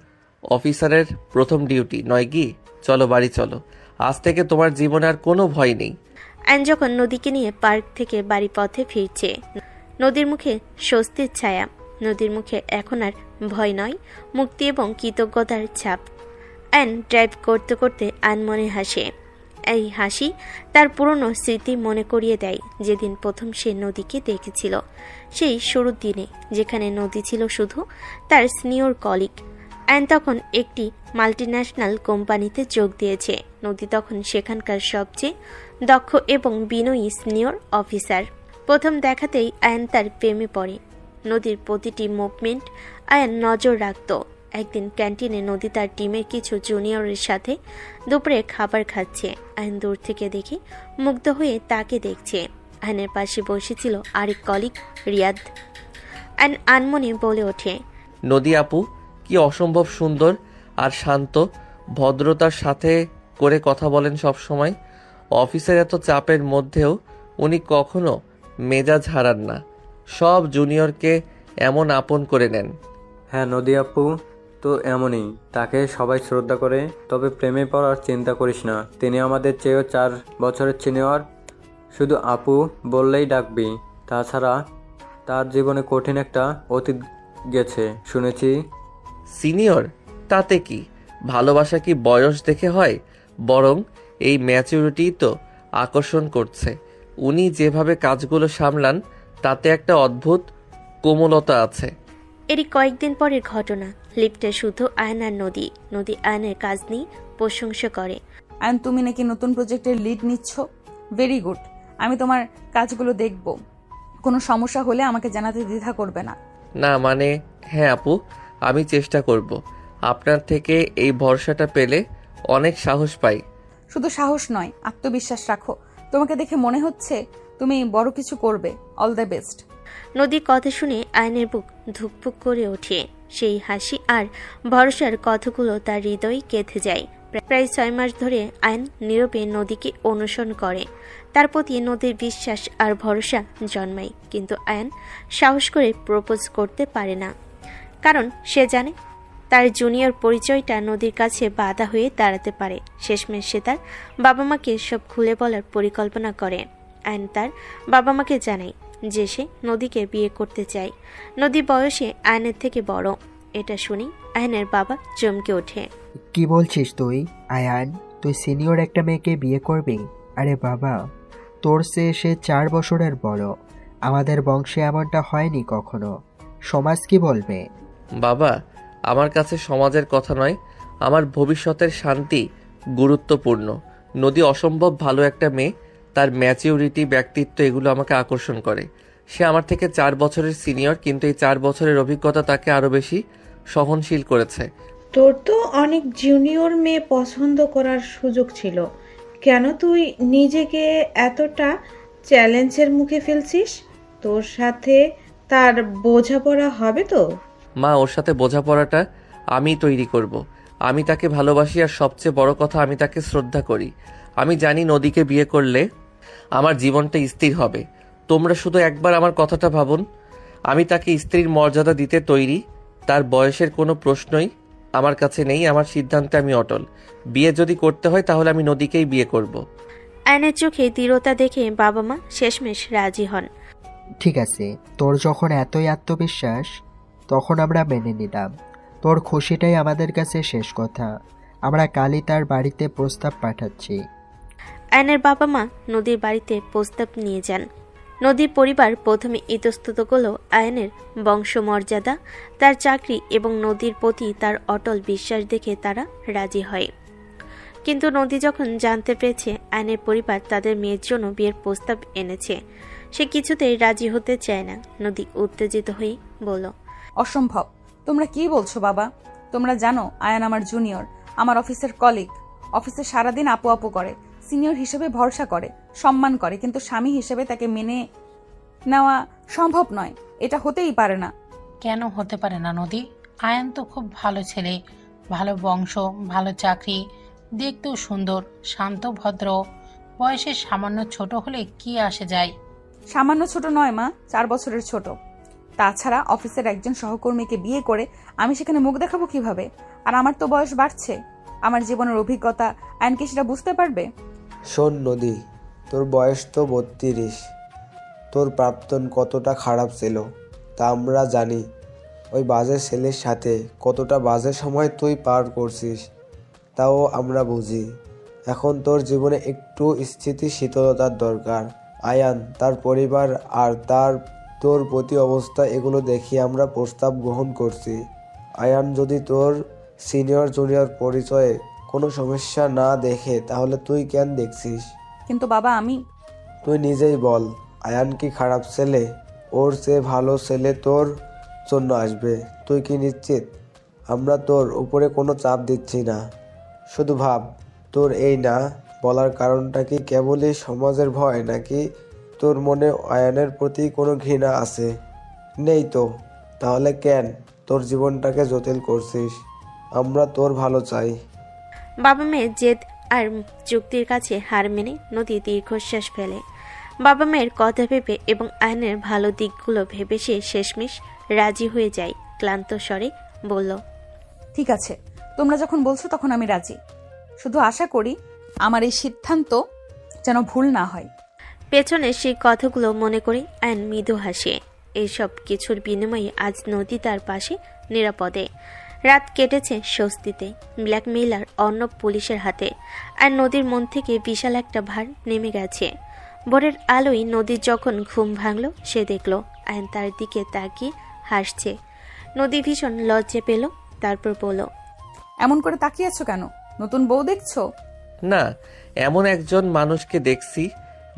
অফিসারের প্রথম ডিউটি নয় কি? চলো বাড়ি চলো। আজ থেকে তোমার জীবনে আর কোনো ভয় নেই। আয়ন যখন নদীকে নিয়ে পার্ক থেকে বাড়ি পথে ফিরছে, নদীর মুখে স্বস্তির ছায়া। নদীর মুখে এখন আর ভয় নয়, মুক্তি এবং কৃতজ্ঞতার ছাপ। আয়ন ড্রাইভ করতে করতে আনমনে হাসে। এই হাসি তার পুরনো স্মৃতি মনে করিয়ে দেয়, যেদিন প্রথম সে নদীকে দেখেছিল। সেই শুরুর দিনে, যেখানে নদী ছিল শুধু তার সিনিয়র কলিগ। আয়ন তখন একটি মাল্টিন্যাশনাল কোম্পানিতে যোগ দিয়েছে। নদী তখন সেখানকার সবচেয়ে দক্ষ এবং বিনয়ী সিনিয়র অফিসার। প্রথম দেখাতেই আয়ন তার প্রেমে পড়ে। নদীর প্রতিটি মুভমেন্ট আয়ন নজর রাখত। একদিন ক্যান্টিনে নদী তার টিমের কিছু জুনিয়রের সাথে দুপুরে খাবার খাচ্ছে। আয়ন দূর থেকে দেখে মুগ্ধ হয়ে তাকে দেখছে। আয়নের পাশে বসেছিল আরেক কলিগ রিয়াদ। আয়ন আনমনে বলে ওঠে, নদী আপু কি অসম্ভব সুন্দর আর শান্ত, ভদ্রতার সাথে করে কথা বলেন সব সময়। অফিসের এত চাপের মধ্যেও উনি কখনো মেজাজ হারান না, সব জুনিয়রকে এমন আপন করে নেন। হ্যাঁ নদী আপু তো এমনই, তাকে সবাই শ্রদ্ধা করে। তবে প্রেমে পড়ার চিন্তা করিস না, তিনি আমাদের চেয়েও 4 বছরের সিনিয়র। শুধু আপু বললেই ডাকবি। তাছাড়া তার জীবনে কঠিন একটা অতীত গেছে শুনেছি। সিনিয়র তাতে কি, ভালোবাসা কি বয়স দেখে হয়? বরং এই ম্যাচুরিটি তো আকর্ষণ করছে। উনি যেভাবে কাজগুলো সামলান তাতে একটা অদ্ভুত কোমলতা আছে। এরই কয়েকদিন পরের ঘটনা। লিফটে শুধু আয়ন আর নদী। নদী আয়নের কাজ নিয়ে প্রশংসা করে। আয়ন, তুমি নাকি নতুন প্রজেক্টের লিড নিচ্ছ? Very good. আমি তোমার কাজগুলো দেখব। কোনো সমস্যা হলে আমাকে জানাতে দ্বিধা করবে না। না মানে, হ্যাঁ আপু, আমি চেষ্টা করব। আপনার থেকে এই ভরসাটা পেলে অনেক সাহস পাই। শুধু সাহস নয়, আত্মবিশ্বাস রাখো। তোমাকে দেখে মনে হচ্ছে তুমি বড় কিছু করবে। All the best. নদীর কথা শুনে আয়নের বুক ধুকপুক করে ওঠে। সেই হাসি আর ভরসার কথাগুলো তার হৃদয়ে গেঁথে যায়। প্রায় 6 মাস ধরে আয়ন নীরবে নদীকে অনুসরণ করে। তার প্রতি নদীর বিশ্বাস আর ভরসা জন্মায়। কিন্তু আয়ন সাহস করে প্রপোজ করতে পারে না, কারণ সে জানে তার জুনিয়র পরিচয়টা নদীর কাছে বাধা হয়ে দাঁড়াতে পারে। শেষমেশ সে তার বাবা মাকে সব খুলে বলার পরিকল্পনা করে। আয়ন তার বাবা মাকে জানায় যে সে নদীকে বিয়ে করতে চায়। নদী বয়সে আয়নের থেকে বড়। এটা শুনি আয়নের বাবা চমকে ওঠে। কি বলছিস তুই আয়ান? তুই সিনিয়র একটা মেয়েকে বিয়ে করবি? আরে বাবা, তোর চেয়ে সে 4 বছরের বড়। আমাদের বংশে এমনটা হয়নি কখনো। সমাজ কি বলবে? বাবা, আমার কাছে সমাজের কথা নয়, আমার ভবিষ্যতের শান্তি গুরুত্বপূর্ণ। নদী অসম্ভব ভালো একটা মেয়ে। তার ম্যাচিউরিটি, ব্যক্তিত্ব এগুলো আমাকে আকর্ষণ করে। সে আমার থেকে 4 বছরের সিনিয়র, কিন্তু এই 4 বছরের অভিজ্ঞতা তাকে আরও বেশি সহনশীল করেছে। তোর তো অনেক জুনিয়র মেয়ে পছন্দ করার সুযোগ ছিল, কেন তুই নিজেকে এতটা চ্যালেঞ্জের মুখে ফেলছিস? তোর সাথে তার বোঝাপড়া হবে তো? মা, ওর সাথে বোঝাপড়াটা আমি তৈরি করব। আমি তাকে ভালোবাসি, আর সবচেয়ে বড় কথা, আমি তাকে শ্রদ্ধা করি। আমি জানি নদীকে বিয়ে করলে আমার জীবনটা স্থির হবে। তোমরা শুধু একবার আমার কথাটা ভাবুন। আমি তাকে স্ত্রীর মর্যাদা দিতে তৈরি। তার বয়সের কোনো প্রশ্নই আমার কাছে নেই। আমার সিদ্ধান্তে আমি অটল। বিয়ে যদি করতে হয় তাহলে আমি নদীকেই বিয়ে করব। আয়নের চোখে দৃঢ়তা দেখে বাবা মা শেষমেশ রাজি হন। ঠিক আছে, তোর যখন এতই আত্মবিশ্বাস, তখন আমরা মেনে নিলাম। তোর খুশিটাই আমাদের কাছে শেষ কথা। আমরা কালই তার বাড়িতে প্রস্তাব পাঠাচ্ছি। আয়নের বাবা মা নদীর বাড়িতে প্রস্তাব নিয়ে যান। নদীর পরিবার প্রথমে ইতস্তত করল আয়নের বংশমর্যাদা, তার চাকরি এবং নদীর প্রতি তার অটল বিশ্বাস দেখে তারা রাজি হয়। কিন্তু নদী যখন জানতে পেরেছে আয়নের পরিবার তাদের মেয়ের জন্য বিয়ের প্রস্তাব এনেছে, সে কিছুতেই রাজি হতে চায় না। নদী উত্তেজিত হয়ে বলল, অসম্ভব। তোমরা কি বলছো বাবা? তোমরা জানো আয়ান আমার জুনিয়র, আমার অফিসের কলিগ। অফিসে সারাদিন আপু আপু করে, সিনিয়র হিসেবে ভরসা করে, সম্মান করে, কিন্তু স্বামী হিসেবে তাকে মেনে নেওয়া সম্ভব নয়। এটা হতেই পারে না। কেন হতে পারে না নদী? আয়ান তো খুব ভালো ছেলে, ভালো বংশ, ভালো চাকরি, দেখতেও সুন্দর, শান্ত, ভদ্র। বয়সে সামান্য ছোট হলে কি আসে যায়? সামান্য ছোট নয় মা, 4 বছরের ছোট। তাছাড়া অফিসের একজন সহকর্মীকে বিয়ে করে আমি সেখানে মুখ দেখাবো কিভাবে? আর আমার তো বয়স বাড়ছে, আমার জীবনের অভিজ্ঞতা। আয়ন কি সেটা বুঝতে পারবে? শোন নদী, তোর বয়স তো 32। তোর প্রাক্তন কতটা খারাপ ছিল তা আমরা জানি। ওই বাজে ছেলের সাথে কতটা বাজে সময় তুই পার করছিস তাও আমরা বুঝি। এখন তোর জীবনে একটু স্থিতিশীলতার দরকার। আয়ান, তার পরিবার আর তোর প্রতি অবস্থা, এগুলো দেখি আমরা প্রস্তাব গ্রহণ করছি। আয়ান যদি তোর সিনিয়র জুনিয়র পরিচয়ে কোনো সমস্যা না দেখে তাহলে তুই কেন দেখছিস? কিন্তু বাবা আমি তুই নিজেই বল, আয়ান কি খারাপ ছেলে? ওর চেয়ে ভালো ছেলে তোর জন্য আসবে। তুই কি নিশ্চিত? আমরা তোর উপরে কোনো চাপ দিচ্ছি না। শুধু ভাব, তোর এই না বলার কারণটা কি কেবলই সমাজের ভয়, নাকি তোর মনে আয়ানের প্রতি কোনো ঘৃণা আছে? নেই তো, তাহলে কেন তোর জীবনটাকে জটিল করছিস? আমরা তোর ভালো চাই। বাবা মেয়ের জেদ আর যুক্তির কাছে হার মেনে নদী দীর্ঘশ্বাস ফেলে। বাবা মেয়ের কথা ভেবে এবং আয়নের ভালো দিকগুলো ভেবে সে শেষমেশ রাজি হয়ে যায়। ক্লান্ত স্বরে বলল, ঠিক আছে, তোমরা যখন বলছো তখন আমি রাজি। শুধু আশা করি আমার এই সিদ্ধান্ত যেন ভুল না হয়। পেছনে সেই কথাগুলো মনে করে আয়ন মৃদু হাসে। এইসব কিছুর বিনিময়ে আজ নদী তার পাশে নিরাপদে। রাত কেটেছে স্বস্তিতে। ব্ল্যাকমেইলার অর্ণব পুলিশের হাতে, আর নদীর মন থেকে বিশাল একটা ভার নেমে গেছে। ভোরের আলোয় নদীর যখন ঘুম ভাঙল, সে দেখল আয়ন তার দিকে তাকিয়ে হাসছে। নদী ভীষণ লজ্জা পেল, তারপর বলল, এমন করে তাকিয়ে আছো কেন? নতুন বউ দেখছো? না, এমন একজন মানুষকে দেখছি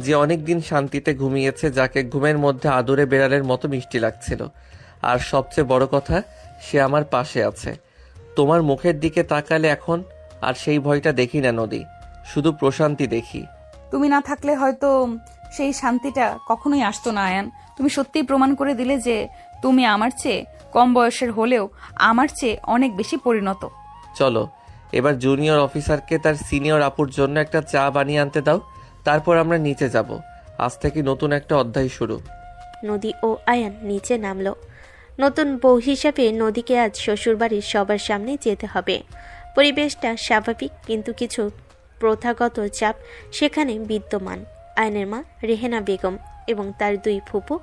যে অনেক দিন শান্তিতে ঘুমিয়েছে, যাকে ঘুমের মধ্যে আদুরে বেড়ালের মতো মিষ্টি লাগছিল। আর সবচেয়ে বড় কথা, সে আমার পাশে আছে। তোমার মুখের দিকে তাকালে এখন আর সেই ভয়টা দেখি না নদী, শুধু প্রশান্তি দেখি। তুমি না থাকলে হয়তো সেই শান্তিটা কখনোই আসতো না আয়ান। তুমি সত্যিই প্রমাণ করে দিলে যে তুমি আমার চেয়ে কম বয়সের হলেও আমার চেয়ে অনেক বেশি পরিণত। চলো এবার জুনিয়র অফিসারকে তার সিনিয়র আপুর জন্য একটা চা বানিয়ে আনতে দাও, তারপর আমরা নিচে যাব। আজ থেকে নতুন একটা অধ্যায় শুরু। নদী ও আয়ান নিচে নামলো। নতুন বউ হিসাবে নদীকে আজ শ্বশুরবাড়ির সবার সামনে যেতে হবে। পরিবেশটা স্বাভাবিক, কিন্তু কিছু প্রথাগত চাপ সেখানে বিদ্যমান। আয়নের মা রেহেনা বেগম এবং তার দুই ফুপু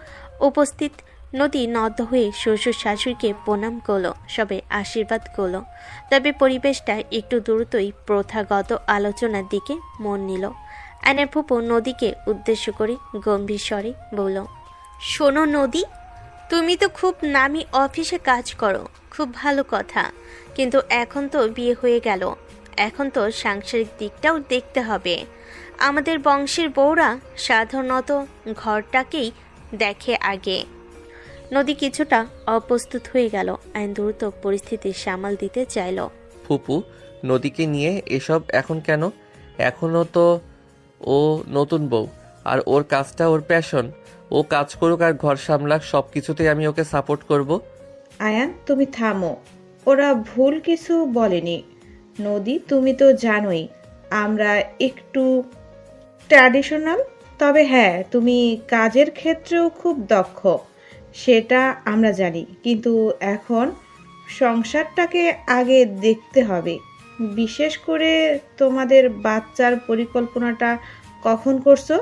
উপস্থিত। নদী নদ্য হয়ে শ্বশুর শাশুড়িকে প্রণাম করল, সবে আশীর্বাদ করল। তবে পরিবেশটা একটু দ্রুতই প্রথাগত আলোচনার দিকে মন নিল। আয়নের ফুপু নদীকে উদ্দেশ্য করে গম্ভীর স্বরে বলল, শোনো নদী, তুমি তো খুব নামি অফিসে কাজ করো, খুব ভালো কথা, কিন্তু এখন তো বিয়ে হয়ে গেল, এখন তো সাংসারিক দিকটাও দেখতে হবে। আমাদের বংশের বউরা সাধারণত ঘরটাকেই দেখে আগে। নদী কিছুটা অপ্রস্তুত হয়ে গেল। আইন দ্রুত পরিস্থিতি সামাল দিতে চাইল। ফুপু, নদীকে নিয়ে এসব এখন কেন? এখনও তো ও নতুন বউ, আর ওর কাজটা ওর প্যাশন। ও কাজ করুক আর ঘর সামলাক, সব কিছুতেই আমি ওকে সাপোর্ট করব। আয়ান, তুমি থামো, ওরা ভুল কিছু বলেনি। নদী, তুমি তো জানোই আমরা একটু ট্র্যাডিশনাল। তবে হ্যাঁ, তুমি কাজের ক্ষেত্রেও খুব দক্ষ, সেটা আমরা জানি। কিন্তু এখন সংসারটাকে আগে দেখতে হবে। বিশেষ করে তোমাদের বাচ্চার পরিকল্পনাটা কখন করছো?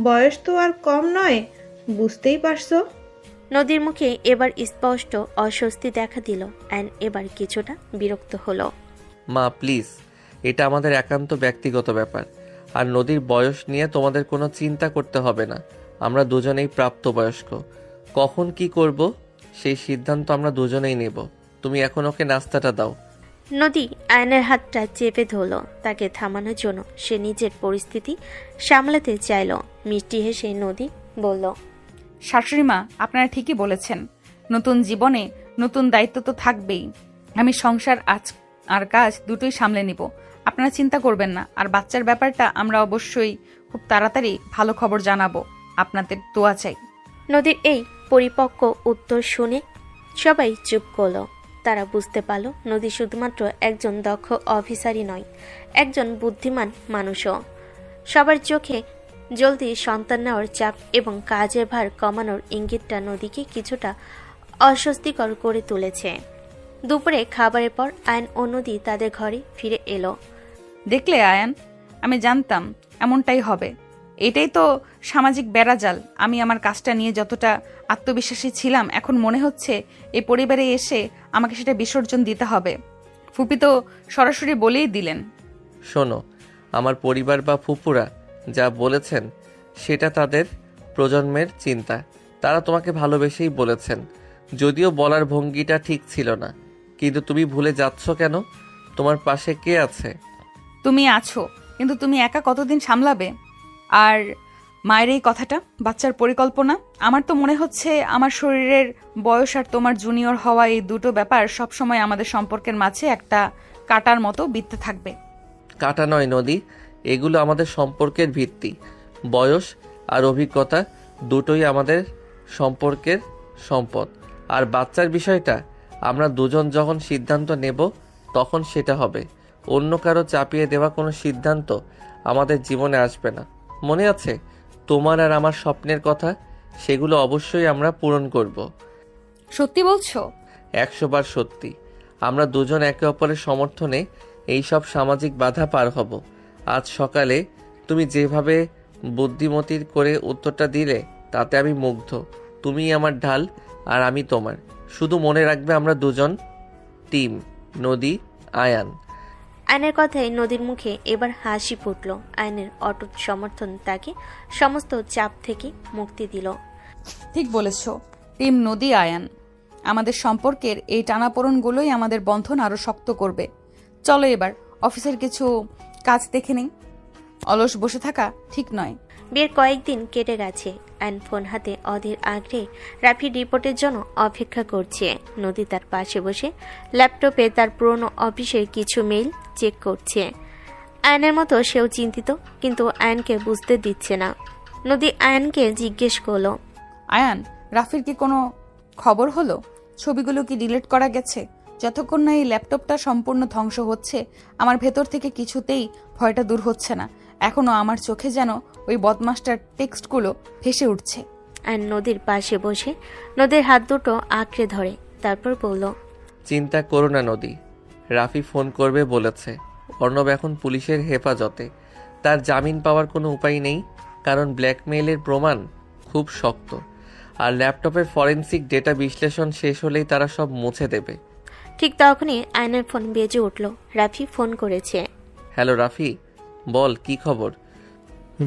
বয়স তো আর কম নয়, বুঝতেই পারছো। নদীর মুখে এবার স্পষ্ট অস্বস্তি দেখা দিল। অ্যান এবার কিছুটা বিরক্ত হলো। মা প্লিজ, এটা আমাদের একান্ত ব্যক্তিগত ব্যাপার, আর নদীর বয়স নিয়ে তোমাদের কোনো চিন্তা করতে হবে না। আমরা দুজনেই প্রাপ্তবয়স্ক। কখন কি করব সেই সিদ্ধান্ত আমরা দুজনেই নেব। তুমি এখন ওকে নাস্তাটা দাও। নদী আয়নের হাতটা চেপে ধরল। তাকে থামানোর জন্য সে নিজের পরিস্থিতি সামলাতে চাইল। মিষ্টি হেসে নদী বলল, শাশুড়ি মা, আপনারা ঠিকই বলেছেন। নতুন জীবনে নতুন দায়িত্ব তো থাকবেই। আমি সংসার আর কাজ দুটোই সামলে নিব, আপনারা চিন্তা করবেন না। আর বাচ্চার ব্যাপারটা আমরা অবশ্যই খুব তাড়াতাড়ি ভালো খবর জানাবো। আপনাদের দোয়া চাই। নদীর এই পরিপক্ক উত্তর শুনে সবাই চুপ করল। তারা বুঝতে পারল নদী শুধুমাত্র একজন দক্ষ অফিসারই নয়, একজন বুদ্ধিমান মানুষও। সবার চোখে জলদি সন্তান নেওয়ার চাপ এবং কাজের ভার কমানোর ইঙ্গিতটা নদীকে কিছুটা অস্বস্তিকর করে তুলেছে। দুপুরে খাবারের পর আয়ন ও নদী তাদের ঘরে ফিরে এলো। দেখলে আয়ান, আমি জানতাম এমনটাই হবে। এটাই তো সামাজিক বেড়াজাল। আমি আমার কাজটা নিয়ে যতটা আত্মবিশ্বাসী ছিলাম, এখন মনে হচ্ছে এই পরিবারে এসে আমাকে সেটা বিসর্জন দিতে হবে। ফুপি তো সরাসরি বলেই দিলেন। শোনো, আমার পরিবার বা ফুপুরা যা বলেছেন সেটা তাদের প্রজন্মের চিন্তা। তারা তোমাকে ভালোবেসেই বলেছেন, যদিও বলার ভঙ্গিটা ঠিক ছিল না, কিন্তু তুমি ভুলে যাচ্ছ কেন? তোমার পাশে কে আছে? তুমি আছো, কিন্তু তুমি একা কতদিন সামলাবে? আর মায়ের এই কথাটা, বাচ্চার পরিকল্পনা, আমার তো মনে হচ্ছে আমার শরীরের বয়স আর তোমার জুনিয়র হওয়া, এই দুটো ব্যাপার সবসময় আমাদের সম্পর্কের মাঝে একটা কাটার মতো বিঁধতে থাকবে। কাটা নয় নদী, এগুলো আমাদের সম্পর্কের ভিত্তি। বয়স আর অভিজ্ঞতা দুটোই আমাদের সম্পর্কের সম্পদ। আর বাচ্চার বিষয়টা আমরা দুজন যখন সিদ্ধান্ত নেব তখন সেটা হবে। অন্য কারো চাপিয়ে দেওয়া কোনো সিদ্ধান্ত আমাদের জীবনে আসবে না। মনে আছে তোমার আর আমার স্বপ্নের কথা? সেগুলো অবশ্যই আমরা পূরণ করব। সত্যি বলছো? 100 বার সত্যি। আমরা দুজন একে অপরের সমর্থনে এই সব সামাজিক বাধা পার হব। আজ সকালে তুমি যেভাবে বুদ্ধিমতির করে উত্তরটা দিলে তাতে আমি মুগ্ধ। তুমি আমার ঢাল আর আমি তোমার। শুধু মনে রাখবে আমরা দুজন টিম, নদী, আয়ান। আয়নের কথায় নদীর মুখে এবার হাসি ফুটল। আয়নের অটুট সমর্থন তাকে সমস্ত চাপ থেকে মুক্তি দিল। ঠিক বলেছ, টিম নদী আয়ান। আমাদের সম্পর্কের এই টানাপোড়েনগুলোই আমাদের বন্ধন আরো শক্ত করবে। চলো এবার অফিসের কিছু কাজ দেখে নেই। অলস বসে থাকা ঠিক নয়। বিয়ের কয়েকদিন কেটে গেছে। আয়ন ফোন হাতে অধীর আগ্রহে রাফির রিপোর্টের জন্য অপেক্ষা করছে। নদী তার পাশে বসে ল্যাপটপে তার পুরনো অফিসের কিছু মেইল চেক করছে। আয়নের মতো সেও চিন্তিত, কিন্তু আয়নকে বুঝতে দিচ্ছে না। নদী আয়নকে জিজ্ঞেস করলো, আয়ান, রাফির কি কোনো খবর হলো? ছবিগুলো কি ডিলিট করা গেছে? যতক্ষণ না এই ল্যাপটপটা সম্পূর্ণ ধ্বংস হচ্ছে, আমার ভেতর থেকে কিছুতেই ভয়টা দূর হচ্ছে না। এখনো আমার চোখে যেন ওই বদমাস্টার টেক্সটগুলো ভেসে উঠছে। আয়ন নদীর পাশে বসে নদীর হাত দুটো আঁকড়ে ধরে, তারপর বলল, চিন্তা করো না নদী, রাফি ফোন করবে বলেছে। অর্ণব এখন পুলিশের হেফাজতে। তার জামিন পাওয়ার কোনো উপায় নেই, কারণ ব্ল্যাকমেইলের প্রমাণ খুব শক্ত। আর ল্যাপটপের ফরেনসিক ডেটা বিশ্লেষণ শেষ হলেই তারা সব মুছে দেবে। ঠিক তখনই আয়নের ফোন বেজে উঠল। রাফি ফোন করেছে। হ্যালো রাফি, বল কি খবর?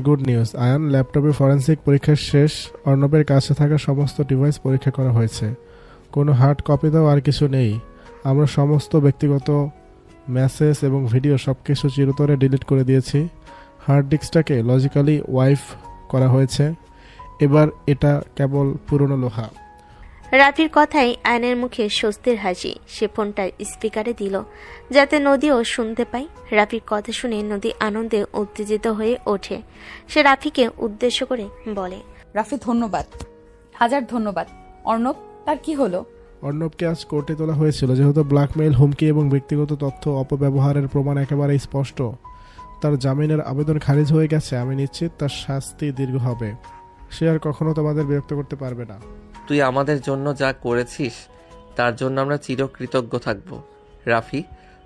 গুড নিউজ আয়ান, ল্যাপটপের ফরেনসিক পরীক্ষা শেষ। অর্ণবের কাছে থাকা সমস্ত ডিভাইস পরীক্ষা করা হয়েছে। কোনো হার্ড কপি দাও আর কিছু নেই। আমরা সমস্ত ব্যক্তিগত মেসেজ এবং ভিডিও সব কিছু চিরতরে ডিলিট করে দিয়েছি। হার্ড ডিস্কটাকে লজিক্যালি ওয়াইপ করা হয়েছে। এবার এটা কেবল পুরনো লোহা। রাফির কথাই আয়নের মুখে স্বস্তির হাসি। সে ফোনটা স্পিকারে দিল যাতে নদীও শুনতে পায়। রাফির কথা শুনে নদী আনন্দে উত্তেজিত হয়ে ওঠে। সে রাফিকে উদ্দেশ্য করে বলে, রাফি ধন্যবাদ, হাজার ধন্যবাদ। অর্ণব, তার কি হলো? অর্ণবকে আজ কোর্টে তোলা হয়েছিল। যেহেতু ব্ল্যাকমেইল, হুমকি এবং ব্যক্তিগত তথ্য অপব্যবহারের প্রমাণ একেবারে স্পষ্ট, তার জামিনের আবেদন খারিজ হয়ে গেছে। আমি নিশ্চিত তার শাস্তি দীর্ঘ হবে। সে আর কখনো তোমাদের বিরক্ত করতে পারবে না। তুই আমাদের জন্য যা করেছিস তার জন্য আমরা চিরকৃতজ্ঞ থাকব। রাফি,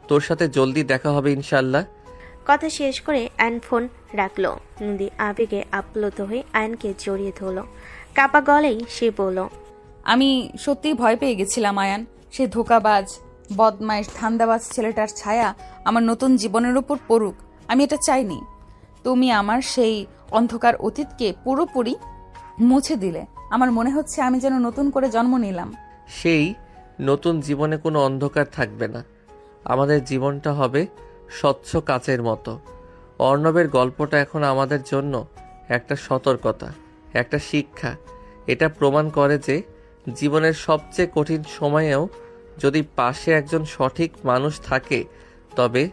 তোর সাথে জলদি দেখা হবে ইনশাল্লাহ। কথা শেষ করে আয়ন ফোন রাখলো। নদী আবেগে আপ্লুত হয়ে আয়নকে জড়িয়ে ধরল। কাপা গলেই সে বলল, আমি সত্যিই ভয় পেয়ে গেছিলাম আয়ান। সে ধোঁকাবাজ, বদমাইশ, ধান্দাবাজ ছেলেটার ছায়া আমার নতুন জীবনের উপর পড়ুক, আমি এটা চাইনি। তুমি আমার সেই অন্ধকার অতীতকে পুরোপুরি মুছে দিলে। আমার মনে হচ্ছে আমি যেন নতুন করে জন্ম নিলাম। সেই নতুন জীবনে কোনো অন্ধকার থাকবে না। আমাদের জীবনটা হবে স্বচ্ছ কাচের মতো। অর্ণবের গল্পটা এখন আমাদের জন্য একটা সতর্কতা, একটা শিক্ষা। এটা প্রমাণ করে যে জীবনের সবচেয়ে কঠিন সময়েও যদি পাশে একজন সঠিক মানুষ থাকে তবে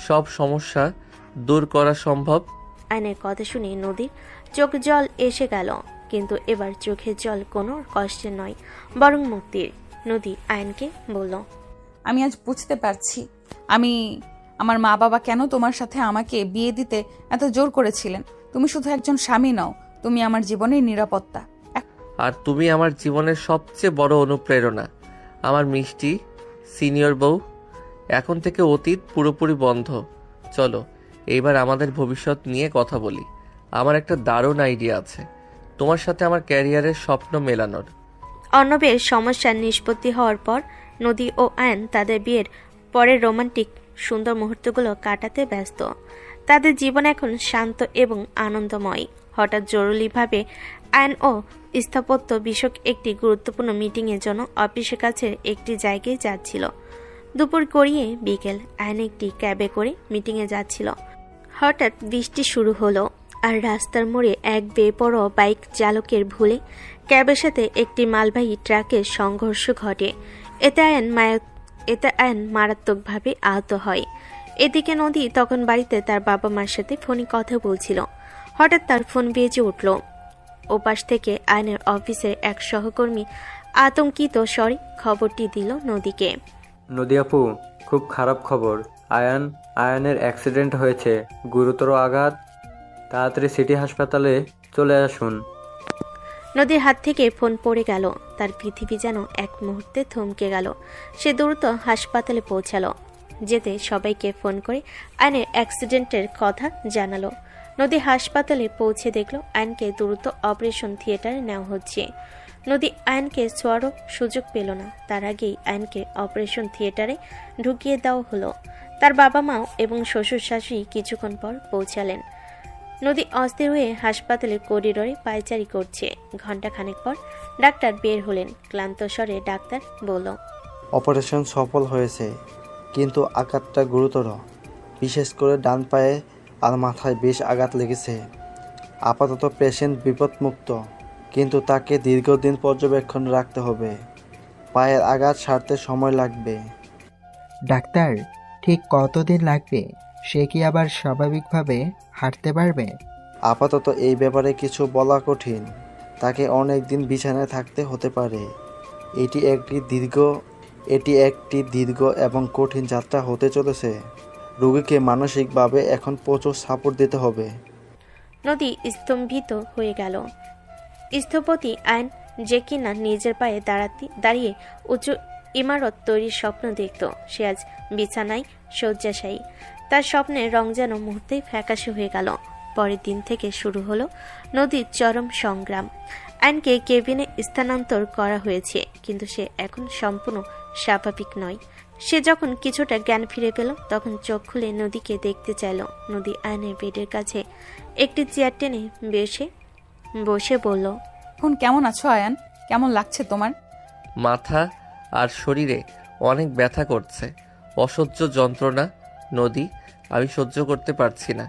সব সমস্যা দূর করা সম্ভব। আয়নের কথা শুনে নদীর চোখ জল এসে গেল, কিন্তু এবার চোখের জল কোনো কষ্টের নয়, বরং মুক্তির। নদী আয়নকে বলল, আমি আজ বুঝতে পারছি আমার মা বাবা কেন তোমার সাথে আমাকে বিয়ে দিতে এত জোর করেছিলেন। তুমি শুধু একজন স্বামী নও, তুমি আমার জীবনের নিরাপত্তা। আর তুমি আমার জীবনের সবচেয়ে বড় অনুপ্রেরণা। আমার মিষ্টি সিনিয়র বউ। এখন থেকে অতীত পুরোপুরি বন্ধ। চলো এইবার আমাদের ভবিষ্যৎ নিয়ে কথা বলি। আমার একটা দারুণ আইডিয়া আছে তোমার সাথে আমার ক্যারিয়ারের স্বপ্ন মেলানোর। অর্ণবের সমস্যার নিষ্পত্তি হওয়ার পর নদী ও আয়ন তাদের বিয়ের পরের রোমান্টিক সুন্দর মুহূর্তগুলো কাটাতে ব্যস্ত। তাদের জীবন এখন শান্ত এবং আনন্দময়। হঠাৎ জরুরিভাবে আইন ও স্থাপত্য বিষয়ক একটি গুরুত্বপূর্ণ মিটিংয়ের জন্য অফিসের কাছে একটি জায়গায় যাচ্ছিল। দুপুর গড়িয়ে বিকেল আয়ন একটি ক্যাবে করে মিটিংয়ে যাচ্ছিল। হঠাৎ বৃষ্টি শুরু হলো আর রাস্তার মোড়ে এক বেপরোয়া বাইক চালকের ভুলে ক্যাবের সাথে একটি মালবাহী ট্রাকের সংঘর্ষ ঘটে। এতে আয়ন মারাত্মকভাবে আহত হয়। এদিকে নদী তখন বাড়িতে তার বাবা মার সাথে ফোনে কথা বলছিল। হঠাৎ তার ফোন বেজে উঠল। ওপাশ থেকে আয়নের অফিসের এক সহকর্মী আতঙ্কিত স্বরে খবরটি দিল নদীকে। নদী আপু, খুব খারাপ খবর। আয়ানের অ্যাক্সিডেন্ট হয়েছে, গুরুতর আঘাত। তাড়াতাড়ি সিটি হাসপাতালে চলে আসুন। নদীর হাত থেকে ফোন পড়ে গেল। তার পৃথিবী যেন এক মুহূর্তে থমকে গেল। সে দ্রুত হাসপাতালে পৌঁছালো। যেতে সবাইকে ফোন করে আয়নের অ্যাক্সিডেন্টের কথা জানালো। নদী হাসপাতালে পৌঁছে দেখলো আয়নকে দ্রুত অপারেশন থিয়েটারে নেওয়া হচ্ছে। নদী আয়নকে ছোঁয়ারও সুযোগ পেল না। তার আগেই আয়নকে অপারেশন থিয়েটারে ঢুকিয়ে দেওয়া হলো। তার বাবা মাও এবং শ্বশুর শাশুড়ি কিছুক্ষণ পর পৌঁছালেন। নদী অস্থির হয়ে হাসপাতালের করিডোরে পায়চারি করছে। ঘণ্টাখানেক পর ডাক্তার বের হলেন। ক্লান্ত স্বরে ডাক্তার বলল, অপারেশন সফল হয়েছে, কিন্তু আঘাতটা গুরুতর। বিশেষ করে ডান পায়ে আর মাথায় বেশ আঘাত লেগেছে। আপাতত পেশেন্ট বিপদমুক্ত, কিন্তু তাকে দীর্ঘদিন পর্যবেক্ষণে রাখতে হবে। পায়ের আঘাত সারতে সময় লাগবে। ডাক্তার, ঠিক কতদিন লাগবে? সে কি আবার স্বাভাবিকভাবে হাঁটতে পারবে? আপাতত এই ব্যাপারে কিছু বলা কঠিন। তাকে অনেক দিন বিছানায় থাকতে হতে পারে। এটি একটি দীর্ঘ এবং কঠিন যাত্রা হতে চলেছে। রোগীকে মানসিকভাবে এখন প্রচুর সাপোর্ট দিতে হবে। নদী স্তম্ভিত হয়ে গেল। স্থপতি আয়ন যে কিনা নিজের পায়ে দাঁড়িয়ে উঁচু ইমারত তৈরির স্বপ্ন দেখত, সে আজ বিছানায় শয্যাশায়ী। তার স্বপ্নের রং যেন মুহূর্তেই ফ্যাকাশে হয়ে গেল। পরের দিন থেকে শুরু হলো নদীর চরম সংগ্রাম। আয়নকে কেবিনে স্থানান্তর করা হয়েছে, কিন্তু সে এখন সম্পূর্ণ স্বাভাবিক নয়। সে যখন কিছুটা জ্ঞান ফিরে পেল, তখন চোখ খুলে নদীকে দেখতে চাইল। নদী আয়নের বেডের কাছে একটি চেয়ার টেনে বসে বলল, এখন কেমন আছো আয়ান? কেমন লাগছে তোমার? মাথা আর শরীরে অনেক ব্যথা করছে, অসহ্য যন্ত্রণা। নদী, আমি সহ্য করতে পারছি না।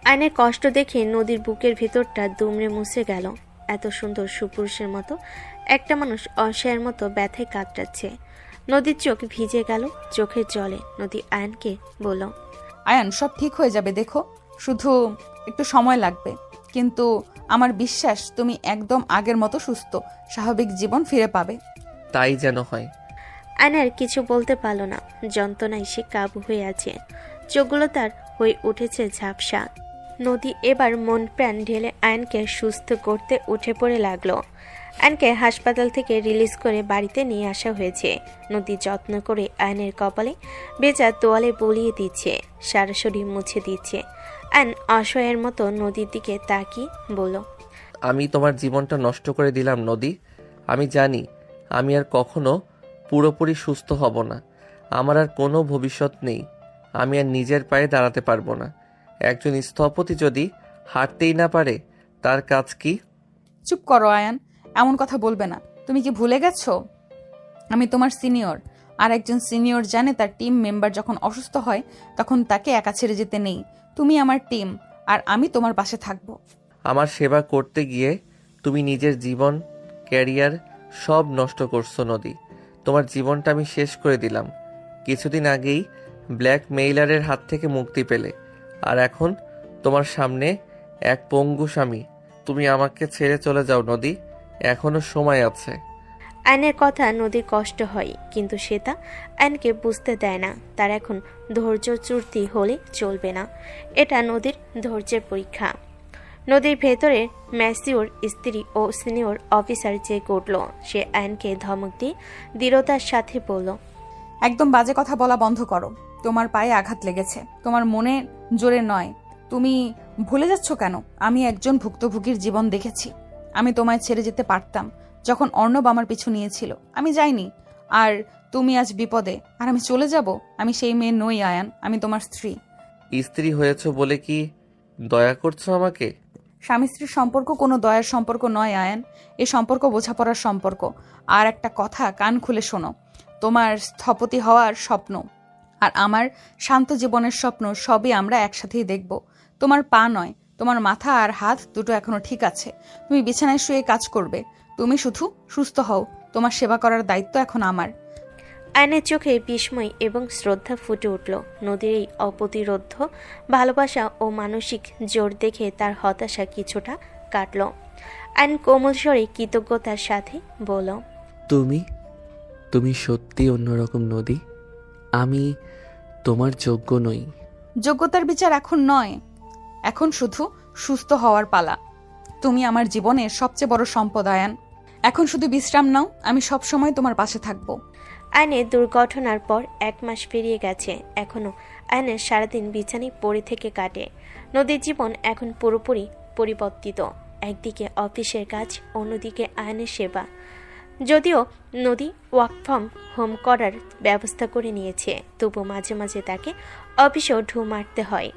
আয়নের কষ্ট দেখে নদীর বুকের ভিতরটা দুমড়ে মুছে গেল। এত সুন্দর সুপুরুষের মতো একটা মানুষ অসহায়ের মতো ব্যথায় কাতরাচ্ছে। নদীর চোখ ভিজে গেল চোখের জলে। নদী আয়নকে বলল, আয়ান, সব ঠিক হয়ে যাবে, দেখো, শুধু একটু সময় লাগবে। কিন্তু আমার বিশ্বাস তুমি একদম আগের মতো সুস্থ, স্বাভাবিক জীবন ফিরে পাবে। তাই যেন হয়। আয়নের কিছু বলতে পারল না। যন্ত্রণায় সে কাবু হয়ে আছে। চোখগুলো তার হয়ে উঠেছে ঝাপসা। নদী এবার মন প্রাণ ঢেলে আয়নকে সুস্থ করতে উঠে পড়ে লাগলো। আয়নকে হাসপাতাল থেকে রিলিজ করে বাড়িতে নিয়ে আসা হয়েছে। নদী যত্ন করে আয়নের কপালে বেজা তোয়ালে বলিয়ে দিচ্ছে, সারা শরীর মুছে দিচ্ছে। আয়ন অসহায়ের মতো নদীর দিকে তাকিয়ে বলল, আমি তোমার জীবনটা নষ্ট করে দিলাম নদী। আমি জানি আমি আর কখনো পুরোপুরি সুস্থ হব না। আমার আর কোনো ভবিষ্যৎ নেই। আমি আর নিজের পায়ে দাঁড়াতে পারবো না। একজন স্থপতি যদি হাঁটতেই না পারে, তার কাজ কি? চুপ করো আয়ান, এমন কথা বলবে না। তুমি কি ভুলে গেছো আমি তোমার সিনিয়র? আর একজন সিনিয়র জানে তার টিম মেম্বার যখন অসুস্থ হয় তখন তাকে একা ছেড়ে যেতে নেই। তুমি আমার টিম, আর আমি তোমার পাশে থাকবো। আমার সেবা করতে গিয়ে তুমি নিজের জীবন, ক্যারিয়ার সব নষ্ট করছো নদী। তোমার জীবনটা আমি শেষ করে দিলাম। কিছুদিন আগেই ব্ল্যাকমেইলারের হাত থেকে মুক্তি পেলে, আর এখন তোমার সামনে এক পঙ্গু স্বামী। তুমি আমাকে ছেড়ে চলে যাও নদী, এখনো সময় আছে। আয়নের কথা নদীর কষ্ট হয়, কিন্তু সে তা আয়নকে বুঝতে দেয় না। তার এখন ধৈর্য চূর্তি হলে চলবে না। এটা নদীর ধৈর্যের পরীক্ষা। নদীর ভেতরে ম্যাসিওর স্ত্রী ও সিনিয়র অফিসার যে উঠল, সে আয়নকে ধমক দিয়ে দৃঢ়তার সাথে বলল, একদম বাজে কথা বলা বন্ধ করো। তোমার পায়ে আঘাত লেগেছে, তোমার মনে জোরে নয়। তুমি ভুলে যাচ্ছ কেন? আমি একজন ভুক্তভোগীর জীবন দেখেছি। আমি তোমায় ছেড়ে যেতে পারতাম যখন অর্ণব আমার পিছু নিয়েছিল। আমি যাইনি। আর তুমি আজ বিপদে, আর আমি চলে যাব? আমি সেই মেয়ে নই আয়ান, আমি তোমার স্ত্রী। স্ত্রী হয়েছো বলে কি দয়া করছো আমাকে? স্বামী স্ত্রীর সম্পর্ক কোনো দয়ার সম্পর্ক নয় আয়ান। এই সম্পর্ক বোঝাপড়ার সম্পর্ক। আর একটা কথা কান খুলে শোনো, তোমার স্থপতি হওয়ার স্বপ্ন আর আমার শান্ত জীবনের স্বপ্ন সবই আমরা একসাথেই দেখব। তোমার পা নয়, তোমার মাথা আর হাত দুটো এখনো ঠিক আছে। তুমি বিছানায় শুয়ে কাজ করবে। তুমি শুধু সুস্থ হও। তোমার সেবা করার দায়িত্ব এখন আমার। আয়নের চোখে বিস্ময় এবং শ্রদ্ধা ফুটে উঠল। নদীর এই অপ্রতিরোধ্য ভালোবাসা ও মানসিক জোর দেখে তার হতাশা কিছুটা কাটল। আয়ন কোমল স্বরে কৃতজ্ঞতার সাথে বলল, তুমি সত্যি অন্যরকম নদী। আমি তোমার যোগ্য নই। যোগ্যতার বিচার এখন নয়, এখন শুধু সুস্থ হওয়ার পালা। তুমি আমার জীবনের সবচেয়ে বড় সম্পদ আয়ান। এখন শুধু বিশ্রাম নাও, আমি সবসময় তোমার পাশে থাকবো। আয়নের দুর্ঘটনার পর 1 মাস পেরিয়ে গেছে। এখনও আয়নের সারাদিন বিছানায় পড়ে থেকে কাটে। নদীর জীবন এখন পুরোপুরি পরিবর্তিত। একদিকে অফিসের কাজ, অন্যদিকে আয়নের সেবা। যদিও নদী ওয়ার্ক ফ্রম হোম করার ব্যবস্থা করে নিয়েছে, তবু মাঝে মাঝে তাকে অফিসেও ঢু মারতে হয়।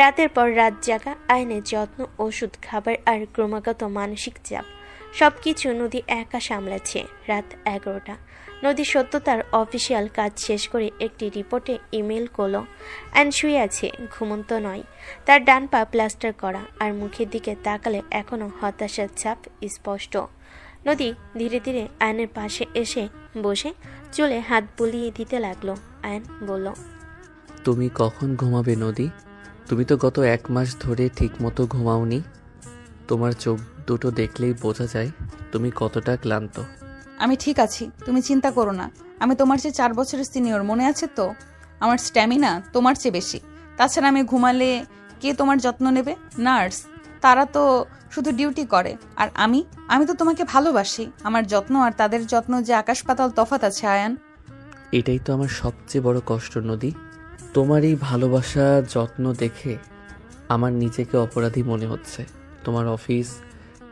রাতের পর রাত জাগা, আয়নের যত্ন, ওষুধ, খাবার আর ক্রমাগত মানসিক চাপ সব কিছু নদী একা সামলাচ্ছে। রাত 11টা। নদী সত্য তার অফিসিয়াল কাজ শেষ করে একটি রিপোর্টে ইমেল করলো। অ্যান্ড শুয়ে আছে, ঘুমন্ত নয়। তার ডান পা প্লাস্টার করা, আর মুখের দিকে তাকালে এখনও হতাশার ছাপ স্পষ্ট। নদী ধীরে ধীরে আয়নের পাশে এসে বসে চুলে হাত বুলিয়ে দিতে লাগলো। আয়ন বলল, তুমি কখন ঘুমাবে নদী? তুমি তো গত 1 মাস ধরে ঠিকমতো ঘুমাওনি। তোমার চোখ দুটো দেখলেই বোঝা যায় তুমি কতটা ক্লান্ত। আমি ঠিক আছি, তুমি চিন্তা করো না। আমি তোমার চেয়ে 4 বছরের সিনিয়র, মনে আছে তো? আমার স্ট্যামিনা তোমার চেয়ে বেশি। তাছাড়া আমি ঘুমালে কে তোমার যত্ন নেবে? নার্স, তারা তো শুধু ডিউটি করে। আর আমি তো তোমাকে ভালোবাসি। আমার যত্ন আর তাদের যত্ন যে আকাশ পাতাল তফাৎ আছে আয়ান। এটাই তো আমার সবচেয়ে বড় কষ্ট নদী। তোমার এই ভালোবাসা যত্ন দেখে আমার নিজেকে অপরাধী মনে হচ্ছে। তোমার অফিস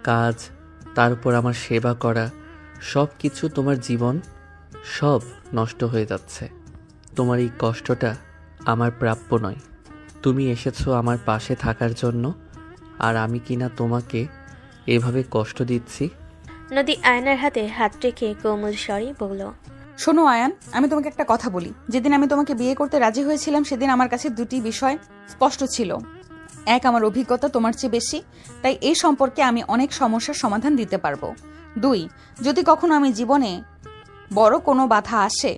কাজ, তারপর আমার সেবা করা, সব কিছু, তোমার জীবন সব নষ্ট হয়ে যাচ্ছে। তোমার এই কষ্টটা আমার প্রাপ্য নয়। তুমি এসেছো আমার পাশে থাকার জন্য, আর আমি কিনা তোমাকে এভাবে কষ্ট দিচ্ছি। নদী আয়নার হাতে হাত রেখে কোমল স্বরে বলল, শোনো আয়ান, আমি তোমাকে একটা কথা বলি। যেদিন আমি তোমাকে বিয়ে করতে রাজি হয়েছিলাম সেদিন আমার কাছে 2টি বিষয় স্পষ্ট ছিল। 1, আমার অভিজ্ঞতা তোমার চেয়ে বেশি, তাই এই সম্পর্কে আমি অনেক সমস্যার সমাধান দিতে পারবো। 2, যদি কখনো আমি জীবনে বড় কোনো বাধা আসে,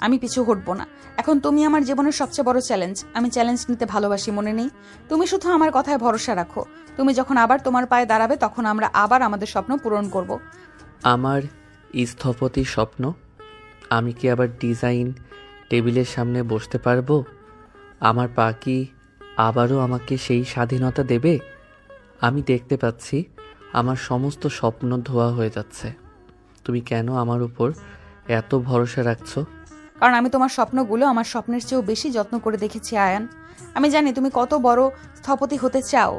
আমি পিছু হটবো না। এখন তুমি আমার জীবনের সবচেয়ে বড় চ্যালেঞ্জ। আমি চ্যালেঞ্জ নিতে ভালোবাসি, মনে নেই? তুমি শুধু আমার কথায় ভরসা রাখো। তুমি যখন আবার তোমার পায়ে দাঁড়াবে, তখন আমরা আবার আমাদের স্বপ্ন পূরণ করব। আমার স্থপতির স্বপ্ন? আমি কি আবার ডিজাইন টেবিলের সামনে বসতে পারবো? আমার পা কি আবারও আমাকে সেই স্বাধীনতা দেবে? আমি দেখতে পাচ্ছি আমার সমস্ত স্বপ্ন ধোয়া হয়ে যাচ্ছে। তুমি কেন আমার উপর এত ভরসা রাখছো? কারণ আমি তোমার স্বপ্নগুলো আমার স্বপ্নের চেয়েও বেশি যত্ন করে দেখেছি আয়ান। আমি জানি তুমি কত বড় স্থপতি হতে চাও।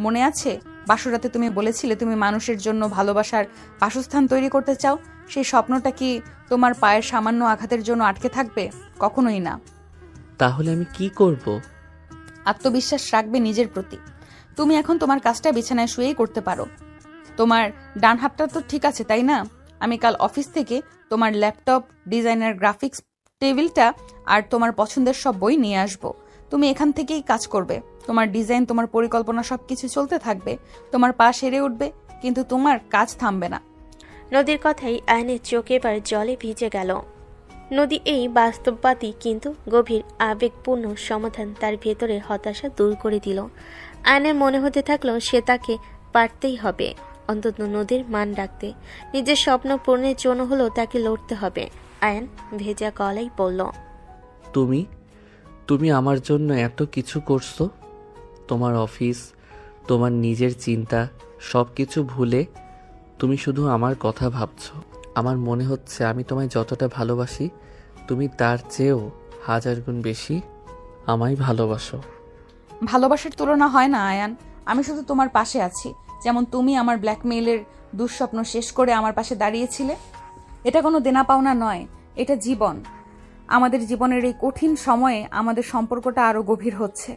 মনে আছে বাসরাতে তুমি বলেছিলে তুমি মানুষের জন্য ভালোবাসার বাসস্থান তৈরি করতে চাও। সেই স্বপ্নটা কি তোমার পায়ের সামান্য আঘাতের জন্য আটকে থাকবে? কখনোই না। তাহলে আমি কি করব? আত্মবিশ্বাস রাখবে নিজের প্রতি। তুমি এখন তোমার কাজটা বিছানায় শুয়েই করতে পারো। তোমার ডান হাতটা তো ঠিক আছে, তাই না? আমি কাল অফিস থেকে তোমার ল্যাপটপ, ডিজাইনার, গ্রাফিক্স টেবিলটা আর তোমার পছন্দের সব বই নিয়ে আসবো। তুমি এখান থেকেই কাজ করবে। তোমার ডিজাইন, তোমার পরিকল্পনা সবকিছু চলতে থাকবে। তোমার পা সেরে উঠবে, কিন্তু তোমার কাজ থামবে না। নদীর কথাই আয়নের চোখ এবার জলে ভিজে গেল। নদী এই বাস্তববাদী কিন্তু গভীর আবেগপূর্ণ সমাধান তার ভেতরে হতাশা দূর করে দিল। আয়নের মনে হতে থাকলো সে তাকে পারতেই হবে, অন্তত নদীর মান রাখতে। নিজের স্বপ্ন পূরণের জন্য হলেও তাকে লড়তে হবে। আয়ন ভেজা গলায় বলল, তুমি আমার জন্য এত কিছু করছো। তোমার অফিস, তোমার নিজের চিন্তা, সব কিছু ভুলে তুমি শুধু আমার কথা ভাবছো। আমার মনে হচ্ছে আমি তোমায় যতটা ভালোবাসি, তুমি তার চেয়েও 1000 গুণ বেশি আমায় ভালোবাসো। ভালোবাসার তুলনা হয় না আয়ান। আমি শুধু তোমার পাশে আছি। যেমন তুমি আমার ব্ল্যাকমেইলের দুঃস্বপ্ন শেষ করে আমার পাশে দাঁড়িয়েছিলে। এটা কোনো দেনা পাওনা নয়, এটা জীবন। আমাদের জীবনের এই কঠিন সময়ে আমাদের সম্পর্কটা আরো গভীর হচ্ছে।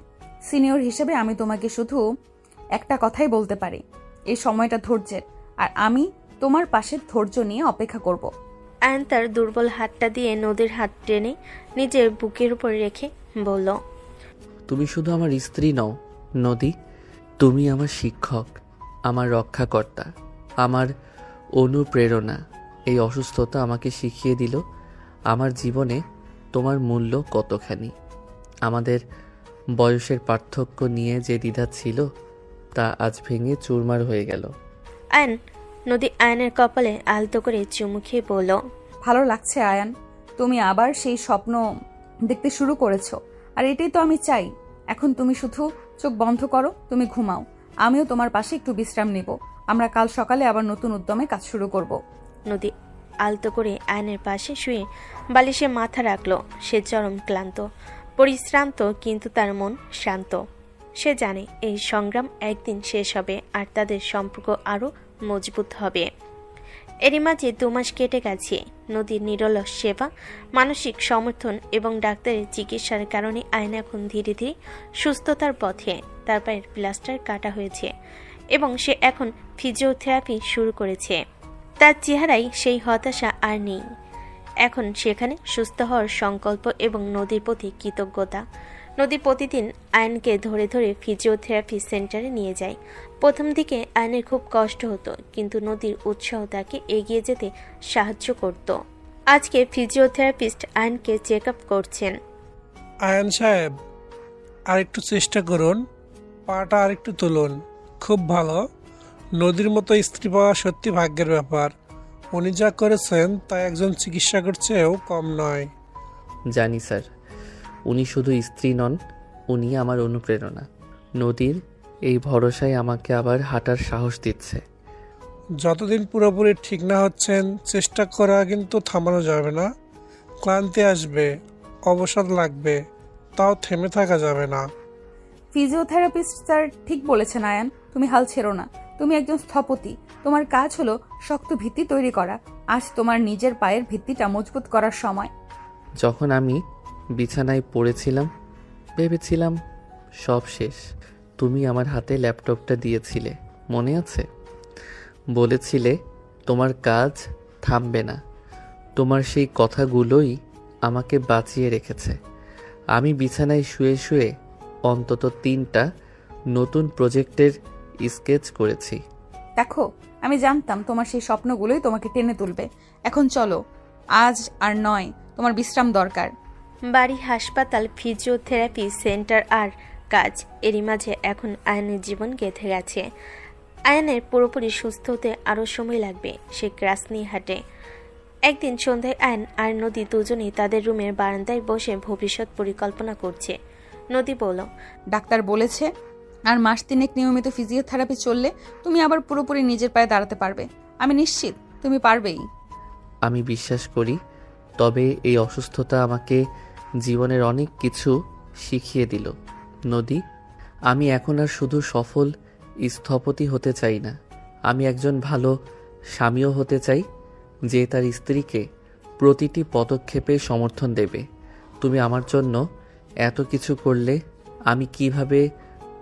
সিনিয়র হিসেবে আমি তোমাকে শুধু একটা কথাই বলতে পারি, এই সময়টা ধৈর্যের, আর আমি তোমার পাশে ধৈর্য নিয়ে অপেক্ষা করব। আয়ান তার দুর্বল হাতটা দিয়ে নদীর হাত টেনে নিজের বুকের উপর রেখে বলল, তুমি শুধু আমার স্ত্রী নও নদী, তুমি আমার শিক্ষক, আমার রক্ষাকর্তা, আমার অনুপ্রেরণা। এই অসুস্থতা আমাকে শিখিয়ে দিল আমার জীবনে তোমার মূল্য কতখানি। আমাদের বয়সের পার্থক্য নিয়ে যে দ্বিধা ছিল তা আজ ভেঙে চুরমার হয়ে গেল। আয়ান নদী আয়নের কপালে আলতো করে চুমু খেয়ে বলল, ভালো লাগছে আয়ান, তুমি আবার সেই স্বপ্ন দেখতে শুরু করেছো। আর এটাই তো আমি চাই। এখন তুমি শুধু চোখ বন্ধ করো, তুমি ঘুমাও, আমিও তোমার পাশে একটু বিশ্রাম নিব। আমরা কাল সকালে আবার নতুন উদ্যমে কাজ শুরু করব। নদী আলতো করে আয়নের পাশে শুয়ে বালিশে মাথা রাখল। সে চরম ক্লান্ত, পরিশ্রান্ত, কিন্তু তার মন শান্ত। সে জানে এই সংগ্রাম একদিন শেষ হবে আর তাদের সম্পর্ক আরও মজবুত হবে। এরই মাঝে 2 মাস কেটে গেছে। নদীর নিরলস সেবা, মানসিক সমর্থন এবং ডাক্তারের চিকিৎসার কারণে আয়ন এখন ধীরে ধীরে সুস্থতার পথে। তার পায়ের প্লাস্টার কাটা হয়েছে এবং সে এখন ফিজিওথেরাপি শুরু করেছে। তার চেহারায় সেই হতাশা আর নেই। এখন সেখানে সুস্থ হওয়ার সংকল্প এবং নদীর প্রতি কৃতজ্ঞতা। নদী প্রতিদিন আয়নকে ধরে ধরে ফিজিওথেরাপি সেন্টারে নিয়ে যায়। প্রথম দিকে আয়নের খুব কষ্ট হতো, কিন্তু নদীর উৎসাহ তাকে এগিয়ে যেতে সাহায্য করত। আজকে ফিজিওথেরাপিস্ট আয়নকে চেক আপ করছেন। আয়ান সাহেব, আরেকটু চেষ্টা করুন, পাটা আরেকটু তুলুন। খুব ভালো। নদীর মতো স্ত্রী পাওয়া সত্যি ভাগ্যের ব্যাপার। উনি যা করেছেন তা একজন চিকিৎসকের চেয়েও কম নয়। জানি স্যার, উনি শুধু স্ত্রী নন, উনি আমার অনুপ্রেরণা। নদীর এই ভরসায় আমাকে আবার হাঁটার সাহস দিচ্ছে। যতদিন পুরোপুরি ঠিক না হচ্ছেন, চেষ্টা করা কিন্তু থামানো যাবে না। ক্লান্তি আসবে, অবসাদ লাগবে, তাও থেমে থাকা যাবে না। ফিজিওথেরাপিস্ট স্যার ঠিক বলেছেন আয়ান, তুমি হাল ছেড়ো না। তুমি একজন স্থপতি, তোমার কাজ হলো শক্ত ভিত্তি তৈরি করা। আজ তোমার নিজের পায়ের ভিত্তিটা মজবুত করার সময়। যখন আমি বিছানায় পড়েছিলাম, ভেবেছিলাম সব শেষ, তুমি আমার হাতে ল্যাপটপটা দিয়েছিলে, মনে আছে? বলেছিলে তোমার কাজ থামবে না। তোমার সেই কথাগুলোই আমাকে বাঁচিয়ে রেখেছে। আমি বিছানায় শুয়ে শুয়ে অন্তত 3টা নতুন প্রজেক্টের স্কেচ করেছি। দেখো, আমি জানতাম তোমার সেই স্বপ্নগুলোই তোমাকে টেনে তুলবে। এখন চলো, আজ আর নয়, তোমার বিশ্রাম দরকার। বাড়ি, হাসপাতাল, ফিজিওথেরাপি সেন্টার আর কাজ, এরই মাঝে এখন আয়নের জীবন গেঁথে গেছে। আয়নের পুরোপুরি সুস্থ হতে আরও সময় লাগবে। সে ক্রাস নিয়ে হাঁটে। একদিন সন্ধ্যায় আয়ন আর নদী দুজনেই তাদের রুমের বারান্দায় বসে ভবিষ্যৎ পরিকল্পনা করছে। নদী বলল, ডাক্তার বলেছে আর মাস 3 নিয়মিত ফিজিওথেরাপি চললে তুমি আবার পুরোপুরি নিজের পায়ে দাঁড়াতে পারবে। আমি নিশ্চিত তুমি পারবেই। আমি বিশ্বাস করি, তবে এই অসুস্থতা আমাকে জীবনের অনেক কিছু শিখিয়ে দিল। নদী, আমি এখন আর শুধু সফল স্থপতি হতে চাই না, আমি একজন ভালো স্বামীও হতে চাই, যে তার স্ত্রীকে প্রতিটি পদক্ষেপে সমর্থন দেবে। তুমি আমার জন্য এত কিছু করলে আমি কিভাবে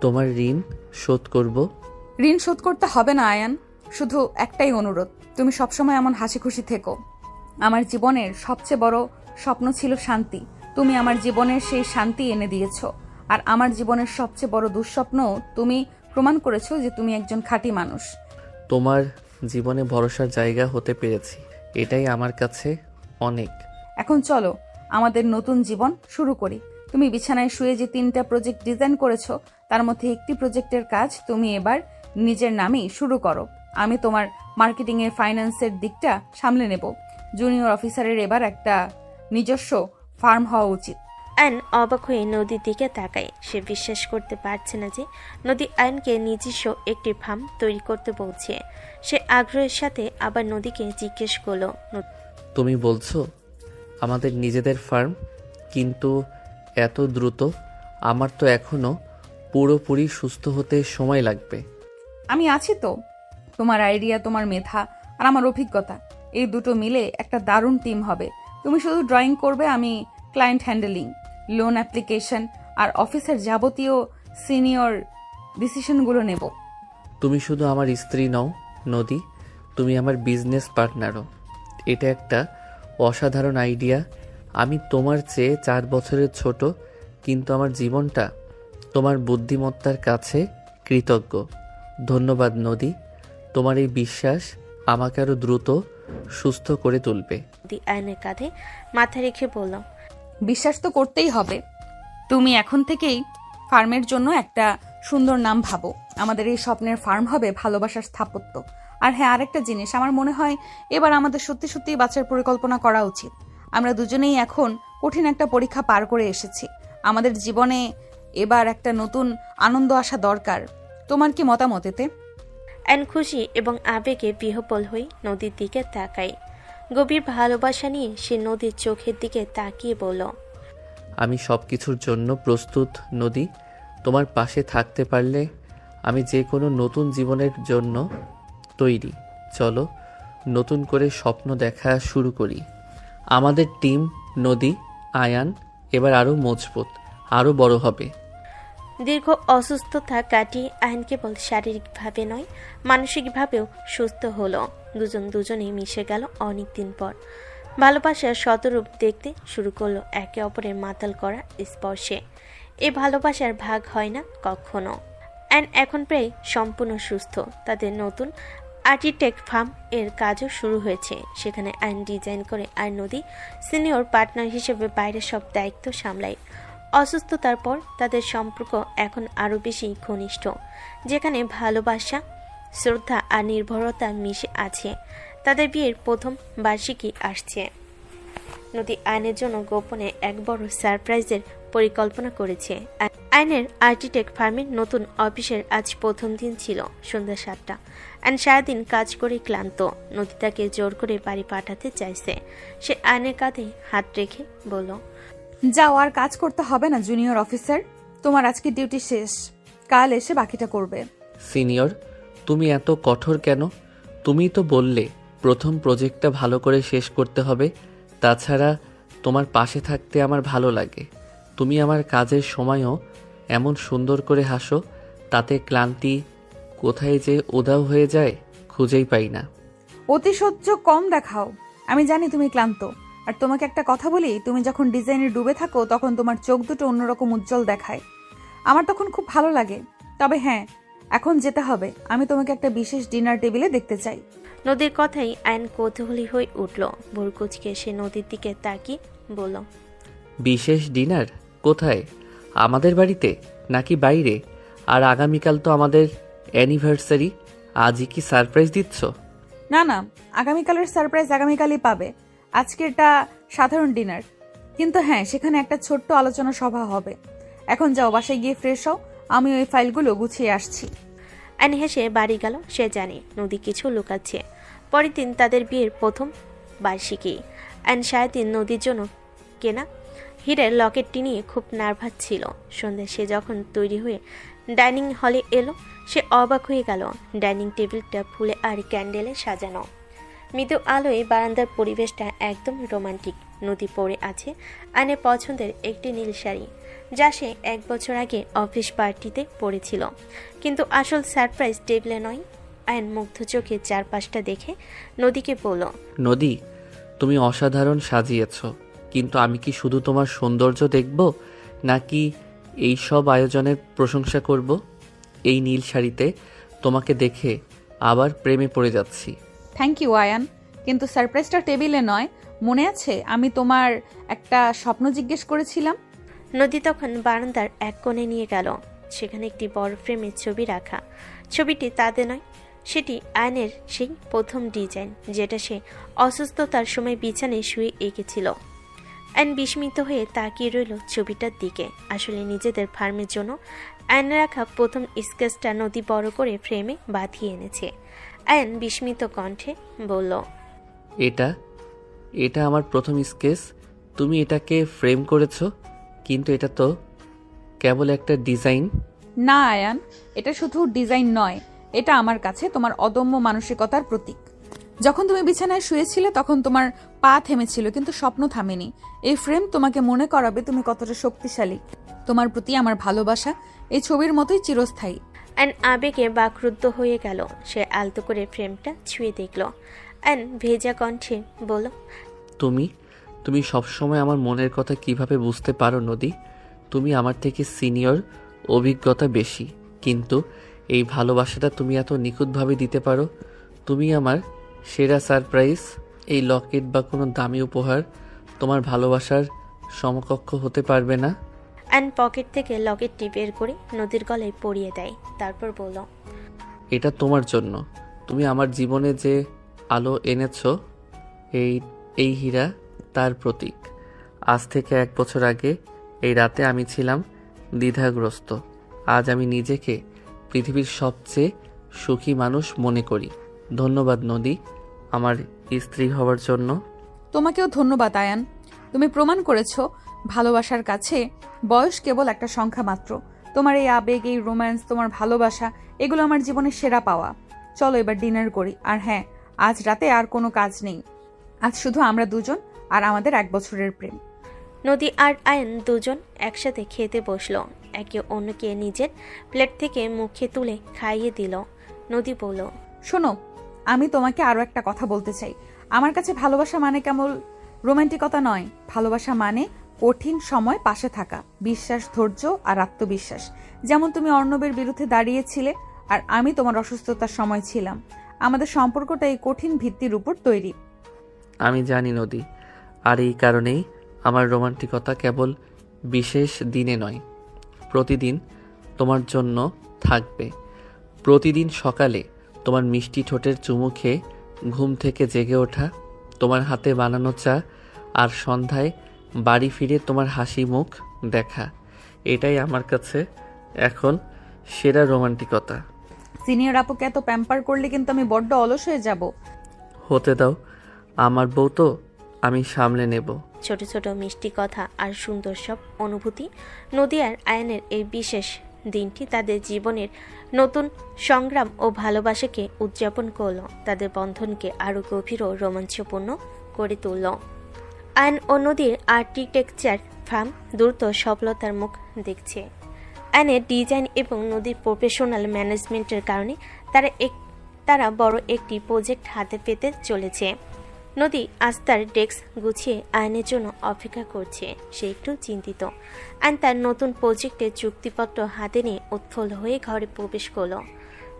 তোমার ঋণ শোধ করব? ঋণ শোধ করতে হবে না আয়ান, শুধু একটাই অনুরোধ, তুমি সবসময় এমন হাসি খুশি থেকো। আমার জীবনের সবচেয়ে বড় স্বপ্ন ছিল শান্তি। তুমি আমার জীবনের সেই শান্তি এনে দিয়েছো। আর আমার জীবনের সবচেয়ে বড় দুঃস্বপ্ন, তুমি প্রমাণ করেছো যে তুমি একজন খাঁটি মানুষ। তোমার জীবনে ভরসার জায়গা হতে পেরেছি, এটাই আমার কাছে অনেক। এখন চলো, আমাদের নতুন জীবন শুরু করি। তুমি বিছানায় শুয়ে যে 3টা প্রজেক্ট ডিজাইন করেছো, তার মধ্যে একটি প্রজেক্টের কাজ তুমি এবার নিজের নামেই শুরু করো। আমি তোমার মার্কেটিংয়ের, ফাইন্যান্সের দিকটা সামলে নেব। জুনিয়র অফিসারের এবার একটা নিজস্ব ফার্ম হওয়া উচিত। আয়ন অবাক হয়ে নদীর দিকে তাকায়। সে বিশ্বাস করতে পারছে না যে নদী আয়নকে নিজস্ব একটি ফার্ম তৈরি করতে বলছে। সে আগ্রহের সাথে আবার নদীকে জিজ্ঞেস করলো, তুমি বলছো আমাদের নিজেদের ফার্ম? কিন্তু এত দ্রুত? আমার তো এখনো পুরোপুরি সুস্থ হতে সময় লাগবে। আমি আছি তো। তোমার আইডিয়া, তোমার মেধা আর আমার অভিজ্ঞতা, এই দুটো মিলে একটা দারুণ টিম হবে। তুমি শুধু ড্রয়িং করবে, আমি ক্লায়েন্ট হ্যান্ডেলিং, লোন অ্যাপ্লিকেশন আর অফিসের যাবতীয় সিনিয়র ডিসিশনগুলো নেব। তুমি শুধু আমার স্ত্রী নও নদী, তুমি আমার বিজনেস পার্টনারও। এটা একটা অসাধারণ আইডিয়া। আমি তোমার চেয়ে 4 বছরের ছোট, কিন্তু আমার জীবনটা তোমার বুদ্ধিমত্তার কাছে কৃতজ্ঞ। ধন্যবাদ নদী, তোমার এই বিশ্বাস আমাকে আরও দ্রুত সুস্থ করে তুলবে। নদী আয়নের কাঁধে মাথা রেখে বলল, বিশ্বাস তো করতেই হবে। তুমি এখন থেকেই ফার্মের জন্য একটা সুন্দর নাম ভাবো। আমাদের এই স্বপ্নের ফার্ম হবে ভালোবাসার স্থাপত্য। আর হ্যাঁ, আরেকটা জিনিস, আমার মনে হয় এবার আমাদের সত্যি সত্যি বাচ্চার পরিকল্পনা করা উচিত। আমরা দুজনেই এখন কঠিন একটা পরীক্ষা পার করে এসেছি। আমাদের জীবনে এবার একটা নতুন আনন্দ আসা দরকার। তোমার কি মতামত এতে? আয়ন খুশি এবং আবেগে বিহ্বল হয়ে নদীর দিকে তাকায়। গভীর ভালোবাসা নিয়ে সে নদীর চোখের দিকে তাকিয়ে বলল, আমি সব কিছুর জন্য প্রস্তুত নদী। তোমার পাশে থাকতে পারলে আমি যে কোনো নতুন জীবনের জন্য তৈরি। চলো নতুন করে স্বপ্ন দেখা শুরু করি। আমাদের টিম নদী, আয়ান এবার আরও মজবুত, আরও বড় হবে। দীর্ঘ অসুস্থতা কাটিয়ে আয়ন কেবল শারীরিকভাবে নয়, মানসিকভাবেও সুস্থ হলো। দুজনেই মিশে গেল অনেক দিন পর। ভালোবাসার শতরূপ দেখতে শুরু করলো একে অপরের মাতাল করা স্পর্শে। এই ভালোবাসার ভাগ হয় না কখনো। অ্যান্ড এখন প্রায় সম্পূর্ণ সুস্থ। তাদের নতুন আর্কিটেক্ট ফার্ম এর কাজও শুরু হয়েছে। সেখানে আইন ডিজাইন করে আর নদী সিনিয়র পার্টনার হিসেবে বাইরের সব দায়িত্ব সামলায়। অসুস্থতার পর তাদের সম্পর্ক এখন আরও বেশি ঘনিষ্ঠ, যেখানে ভালোবাসা, শ্রদ্ধা আর নির্ভরতা মিশে আছে। তাদের বিয়ের প্রথম বার্ষিকী আসছে। নদী আইনের জন্য গোপনে এক বড় সারপ্রাইজের পরিকল্পনা করেছে। আইনের আর্কিটেক্ট ফার্মের নতুন অফিসের আজ প্রথম দিন ছিল। সন্ধ্যা 7টা। আইন সারাদিন কাজ করে ক্লান্ত। নদী তাকে জোর করে বাড়ি পাঠাতে চাইছে। সে আইনের কাঁধে হাত রেখে বলল, যাও, আর কাজ করতে হবে না জুনিয়র অফিসার। তোমার আজকে ডিউটি শেষ, কাল এসে বাকিটা করবে। সিনিয়র, তুমি এত কঠোর কেন? তুমিই তো বললে প্রথম প্রজেক্টটা ভালো করে শেষ করতে হবে। তাছাড়া তোমার পাশে থাকতে আমার ভালো লাগে। তুমি আমার কাজের সময়ও এমন সুন্দর করে হাসো, তাতে ক্লান্তি কোথায় যে উধাও হয়ে যায় খুঁজেই পাই না। অতিশয্য কম দেখাও। আমি জানি তুমি ক্লান্ত। আর তোমাকে একটা কথা বলি, তুমি যখন ডিজাইনে ডুবে থাকো তখন তোমার চোখ দুটো অন্যরকম উজ্জ্বল দেখায়। আমার তখন খুব ভালো লাগে। তবে হ্যাঁ, এখন যেতে হবে। আমি তোমাকে একটা বিশেষ ডিনার টেবিলে দেখতে চাই। নদীর কথাই আইন কৌতূহলী হয়ে উঠল। ভোরকুচকে সে নদীর দিকে তাকিয়ে বলল, বিশেষ ডিনার? কোথায়? আমাদের বাড়িতে নাকি বাইরে? আর আগামীকাল তো আমাদের অ্যানিভার্সারি, আজই কি সারপ্রাইজ দিচ্ছ? না না, আগামীকালের সারপ্রাইজ আগামীকালই পাবে। আজকেরটা সাধারণ ডিনার। কিন্তু হ্যাঁ, সেখানে একটা ছোট্ট আলোচনা সভা হবে। এখন যাও, বাসায় গিয়ে ফ্রেশ হও। আমি ওই ফাইলগুলো গুছিয়ে আসছি। আইন হেসে বাড়ি গেল। সে জানে নদী কিছু লুকাচ্ছে। পরের দিন তাদের বিয়ের প্রথম বার্ষিকী। আইন সারাদিন নদীর জন্য কেনা হীরের লকেটটি নিয়ে খুব নার্ভাস ছিল। সন্ধ্যায় সে যখন তৈরি হয়ে ডাইনিং হলে এলো, সে অবাক হয়ে গেল। ডাইনিং টেবিলটা ফুলে আর ক্যান্ডেলে সাজানো। মৃদু আলোয় বারান্দার পরিবেশটা একদম রোমান্টিক। নদী পড়ে আছে আইনের পছন্দের একটি নীল শাড়ি, যা সে 1 বছর আগে অফিস পার্টিতে পরেছিল। কিন্তু আসল সারপ্রাইজ টেবিলে নয়। আইন মুগ্ধ চোখে চারপাশটা দেখে নদীকে বলল, নদী, তুমি অসাধারণ সাজিয়েছ, কিন্তু আমি কি শুধু তোমার সৌন্দর্য দেখব নাকি এই সব আয়োজনের প্রশংসা করব? এই নীল শাড়িতে তোমাকে দেখে আবার প্রেমে পড়ে যাচ্ছি। থ্যাংক ইউ আয়ান, কিন্তু সারপ্রাইজটা টেবিলে নয়। মনে আছে আমি তোমার একটা স্বপ্ন জিজ্ঞেস করেছিলাম? নদী তখন বারান্দার এক কোণে নিয়ে গেল। সেখানে একটি বড় ফ্রেমের ছবি রাখা। ছবিটি তাদের নয়, সেটি আয়নের সেই প্রথম ডিজাইন, যেটা সে অসুস্থতার সময় বিছানায় শুয়ে এঁকেছিল। আয়ন বিস্মিত হয়ে তাকিয়ে রইল ছবিটার দিকে। আসলে নিজেদের ফার্মের জন্য আয়ন রাখা প্রথম স্কেচটা নদী বড় করে ফ্রেমে বাঁধিয়ে এনেছে। আয়ন বিস্মিত কণ্ঠে বলল, এটা আমার প্রথম স্কেচ। তুমি এটাকে ফ্রেম করেছো, কিন্তু এটা তো কেবল একটা ডিজাইন। না আয়ান, এটা শুধু ডিজাইন নয়, এটা আমার কাছে তোমার অদম্য মানসিকতার প্রতীক। যখন তুমি বিছানায় শুয়েছিলে তখন তোমার পা থেমেছিল, কিন্তু স্বপ্ন থামেনি। এই ফ্রেম তোমাকে মনে করাবে তুমি কতটা শক্তিশালী। তোমার প্রতি আমার ভালোবাসা এই ছবির মতোই চিরস্থায়ী। আয়ন আবেগে বাকরুদ্ধ হয়ে গেল। সে আলতো করে ফ্রেমটা ছুঁয়ে দেখল। আয়ন ভেজা কণ্ঠে বলল, তুমি তুমি সবসময় আমার মনের কথা কিভাবে বুঝতে পারো নদী? তুমি আমার থেকে সিনিয়র, অভিজ্ঞতা বেশি, কিন্তু এই ভালোবাসাটা তুমি এত নিখুঁতভাবে দিতে পারো। তুমি আমার সেরা সারপ্রাইজ। এই লকেট বা কোনো দামি উপহার তোমার ভালোবাসার সমকক্ষ হতে পারবে না। আয়ন পকেট থেকে লকেটটি বের করে নদীর গলায় পরিয়ে দেয়, তারপর বলল, এটা তোমার জন্য। তুমি আমার জীবনে যে আলো এনেছো, এই এই হীরা তার প্রতীক। আজ থেকে 1 বছর আগে এই রাতে আমি ছিলাম দ্বিধাগ্রস্ত। আজ আমি নিজেকে পৃথিবীর সবচেয়ে সুখী মানুষ মনে করি। ধন্যবাদ নদী, আমার স্ত্রী হওয়ার জন্য। তোমাকেও ধন্যবাদ আয়ান। তুমি প্রমাণ করেছো ভালোবাসার কাছে বয়স কেবল একটা সংখ্যা মাত্র। তোমার এই আবেগ, এই রোম্যান্স, তোমার ভালোবাসা, এগুলো আমার জীবনের সেরা পাওয়া। চলো এবার ডিনার করি। আর হ্যাঁ, আজ রাতে আর কোনো কাজ নেই। আজ শুধু আমরা দুজন আর আমাদের 1 বছরের প্রেম। নদী আর আয়ন দুজন একসাথে খেতে বসলো। একে অন্যকে নিজের প্লেট থেকে মুখে তুলে খাইয়ে দিল। নদী বলল, শোনো, আমি তোমাকে আরো একটা কথা বলতে চাই। আমার কাছে ভালোবাসা মানে কেবল রোমান্টিকতা নয়। ভালোবাসা মানে কঠিন সময় পাশে থাকা, বিশ্বাস, ধৈর্য আর আত্মবিশ্বাস। যেমন তুমি অর্ণবের বিরুদ্ধে দাঁড়িয়েছিলে আর আমি তোমার অসুস্থতার সময় ছিলাম। আমাদের সম্পর্কটা এই কঠিন ভিত্তির উপর তৈরি। আমি জানি নদী, আর এই কারণেই আমার রোমান্টিকতা কেবল বিশেষ দিনে নয়, প্রতিদিন তোমার জন্য থাকবে। প্রতিদিন সকালে তোমার মিষ্টি ঠোঁটের চুমু খেয়ে ঘুম থেকে জেগে ওঠা, তোমার হাতে বানানো চা, আর সন্ধ্যায় বাড়ি ফিরে তোমার হাসি মুখ দেখা, এটাই আমার কাছে এখন সেরা রোমান্টিকতা। সিনিয়র আপুকে এত প্যাম্পার করলে কিন্তু আমি বড্ড অলস হয়ে যাব। হতে দাও, আমার বউ তো, আমি সামলে নেব। ছোট ছোট মিষ্টি কথা আর সুন্দর সব অনুভূতি। নদী আর আয়নের এই বিশেষ দিনটি তাদের জীবনের নতুন সংগ্রাম ও ভালোবাসাকে উদযাপন করল, তাদের বন্ধনকে আরও গভীর ও রোমাঞ্চপূর্ণ করে তুলল। আয়ন ও নদীর আর্কিটেকচার ফার্ম দ্রুত সফলতার মুখ দেখছে। আয়নের ডিজাইন এবং নদীর প্রফেশনাল ম্যানেজমেন্টের কারণে তারা বড় একটি প্রজেক্ট হাতে পেতে চলেছে। নদী আজ তার ডেস্ক গুছিয়ে আয়নের জন্য অপেক্ষা করছে। সে একটু চিন্তিত। আয়ন তার নতুন প্রজেক্টের চুক্তিপত্র হাতে নিয়ে উৎফুল্ল হয়ে ঘরে প্রবেশ করল।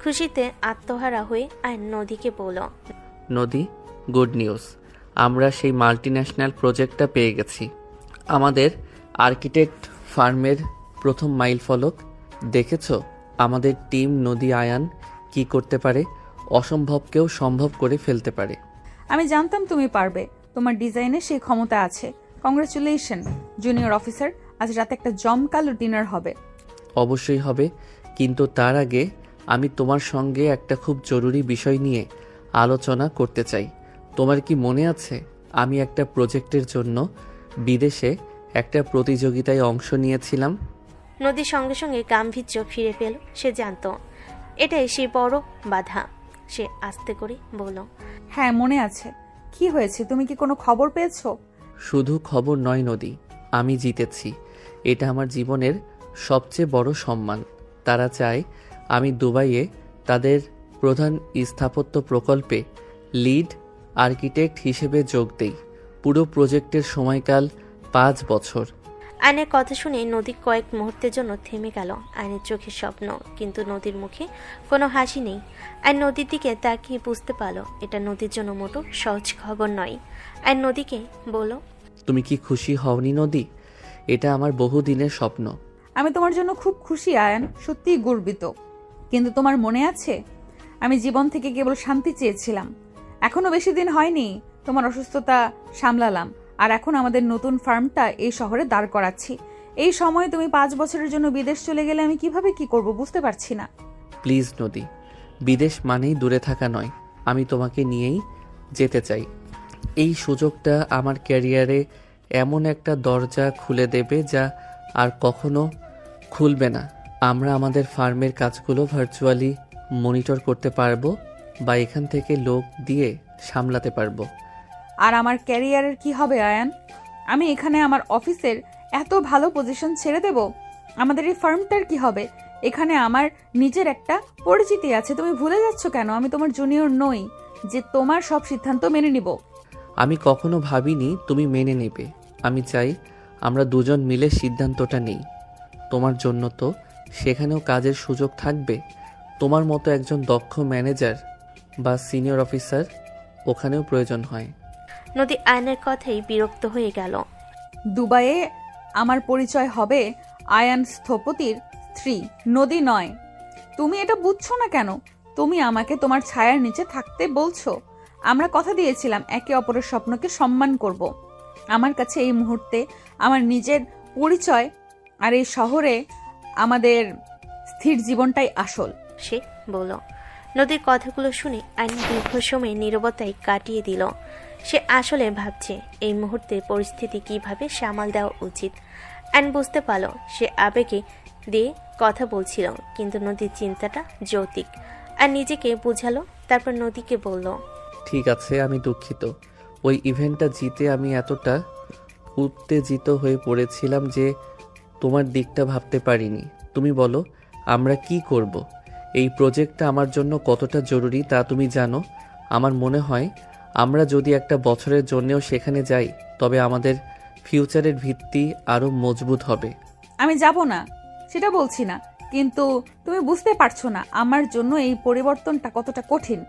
খুশিতে আত্মহারা হয়ে আয়ন নদীকে বলল, নদী, গুড নিউজ, আমরা সেই মাল্টিন্যাশনাল প্রজেক্টটা পেয়ে গেছি। আমাদের আর্কিটেক্ট ফার্মের প্রথম মাইল ফলক দেখেছো? আমাদের টিম নদী আয়ান কি করতে পারে? অসম্ভবকেও সম্ভব করে ফেলতে পারে। আমি জানতাম তুমি পারবে। তোমার ডিজাইনে সেই ক্ষমতা আছে। Congratulation junior officer. আজ রাতে একটা জমকালো ডিনার হবে। অবশ্যই হবে, কিন্তু তার আগে আমি তোমার সঙ্গে একটা খুব জরুরি বিষয় নিয়ে আলোচনা করতে চাই। তোমার কি মনে আছে আমি একটা প্রজেক্টের জন্য বিদেশে একটা প্রতিযোগিতায় অংশ নিয়েছিলাম? নদীর সঙ্গে সঙ্গে গাম্ভীর্য ফিরে পেল। সে জানত এটাই সেই বড় বাধা। সে আস্তে করে বলল, হ্যাঁ মনে আছে। কি হয়েছে? তুমি কি কোনো খবর পেয়েছো? শুধু খবর নয় নদী, আমি জিতেছি। এটা আমার জীবনের সবচেয়ে বড় সম্মান। তারা চায় আমি দুবাইয়ে তাদের প্রধান স্থাপত্য প্রকল্পে লিড আর্কিটেক্ট হিসেবে যোগ দেই। পুরো প্রজেক্টের সময়কাল 5 বছর। আয়নের কথা শুনে নদী কয়েক মুহূর্তের জন্য থেমে গেল। আয়নের চোখে স্বপ্ন, কিন্তু নদীর মুখে কোনো হাসি নেই। আয়ন নদীর দিকে তাকিয়ে বুঝতে পারল এটা নদীর জন্য মোটো সহজ খবর নয়। আয়ন নদীকে বলল, তুমি কি খুশি হওনি নদী? এটা আমার বহুদিনের স্বপ্ন। আমি তোমার জন্য খুব খুশি আয়ান, সত্যিই গর্বিত। কিন্তু তোমার মনে আছে আমি জীবন থেকে কেবল শান্তি চেয়েছিলাম। এখনো বেশি দিন হয়নি তোমার অসুস্থতা সামলালাম, আর এখন আমাদের নতুন ফার্মটা এই শহরে দাঁড় করাচ্ছি। এই সময়ে তুমি 5 বছরের জন্য বিদেশ চলে গেলে আমি কিভাবে কি করব বুঝতে পারছি না। প্লিজ নদী, বিদেশ মানেই দূরে থাকা নয়। আমি তোমাকে নিয়েই যেতে চাই। এই সুযোগটা আমার ক্যারিয়ারে এমন একটা দরজা খুলে দেবে যা আর কখনো খুলবে না। আমরা আমাদের ফার্মের কাজগুলো ভার্চুয়ালি মনিটর করতে পারবো বা এখান থেকে লোক দিয়ে সামলাতে পারবো। আর আমার ক্যারিয়ারের কি হবে আয়ান? আমি এখানে আমার অফিসের এত ভালো পজিশন ছেড়ে দেব? আমাদের এই ফার্মটার কি হবে? এখানে আমার নিজের একটা পরিচিতি আছে। তুমি ভুলে যাচ্ছ কেন? আমি তোমার জুনিয়র নই যে তোমার সব সিদ্ধান্ত মেনে নিব। আমি কখনো ভাবিনি তুমি মেনে নেবে। আমি চাই আমরা দুজন মিলে সিদ্ধান্তটা নেই। তোমার জন্য তো সেখানেও কাজের সুযোগ থাকবে। তোমার মতো একজন দক্ষ ম্যানেজার বা সিনিয়র অফিসার ওখানেও প্রয়োজন হয়। নদী আয়নের কথাই বিরক্ত হয়ে গেল। দুবাইয়ে আমার পরিচয় হবে আয়ান স্থপতির স্ত্রী, নদী নয়। তুমি এটা বুঝছো না কেন? তুমি আমাকে তোমার ছায়ার নিচে থাকতে বলছো। আমরা কথা দিয়েছিলাম একে অপরের স্বপ্নকে সম্মান করব। আমার কাছে এই মুহূর্তে আমার নিজের পরিচয় আর এই শহরে আমাদের স্থির জীবনটাই আসল। সে বলল। নদীর কথাগুলো শুনে আইন দীর্ঘ সময় নীরবতায় কাটিয়ে দিল। সে আসলে ভাবছে এই মুহূর্তে পরিস্থিতি কিভাবে সামাল দেওয়া উচিত। আইন বুঝতে পারল সে আবেগে দিয়ে কথা বলছিল, কিন্তু নদীর চিন্তাটা যৌক্তিক। আর নিজেকে বুঝালো, তারপর নদীকে বলল, ঠিক আছে, আমি দুঃখিত। ওই ইভেন্টটা জিতে আমি এতটা উত্তেজিত হয়ে পড়েছিলাম যে তোমার দিকটা ভাবতে পারিনি। তুমি বলো আমরা কি করব? এই প্রজেক্টটা আমার জন্য কতটা জরুরি তা তুমি জানো। আমার মনে হয় আমরা যদি একটা বছরের জন্যও সেখানে যাই তবে আমাদের ফিউচারের ভিত্তি আরও মজবুত হবে। আমি যাব না সেটা বলছি না, কিন্তু তুমি বুঝতে পারছো না আমার জন্য এই পরিবর্তনটা কতটা কঠিন।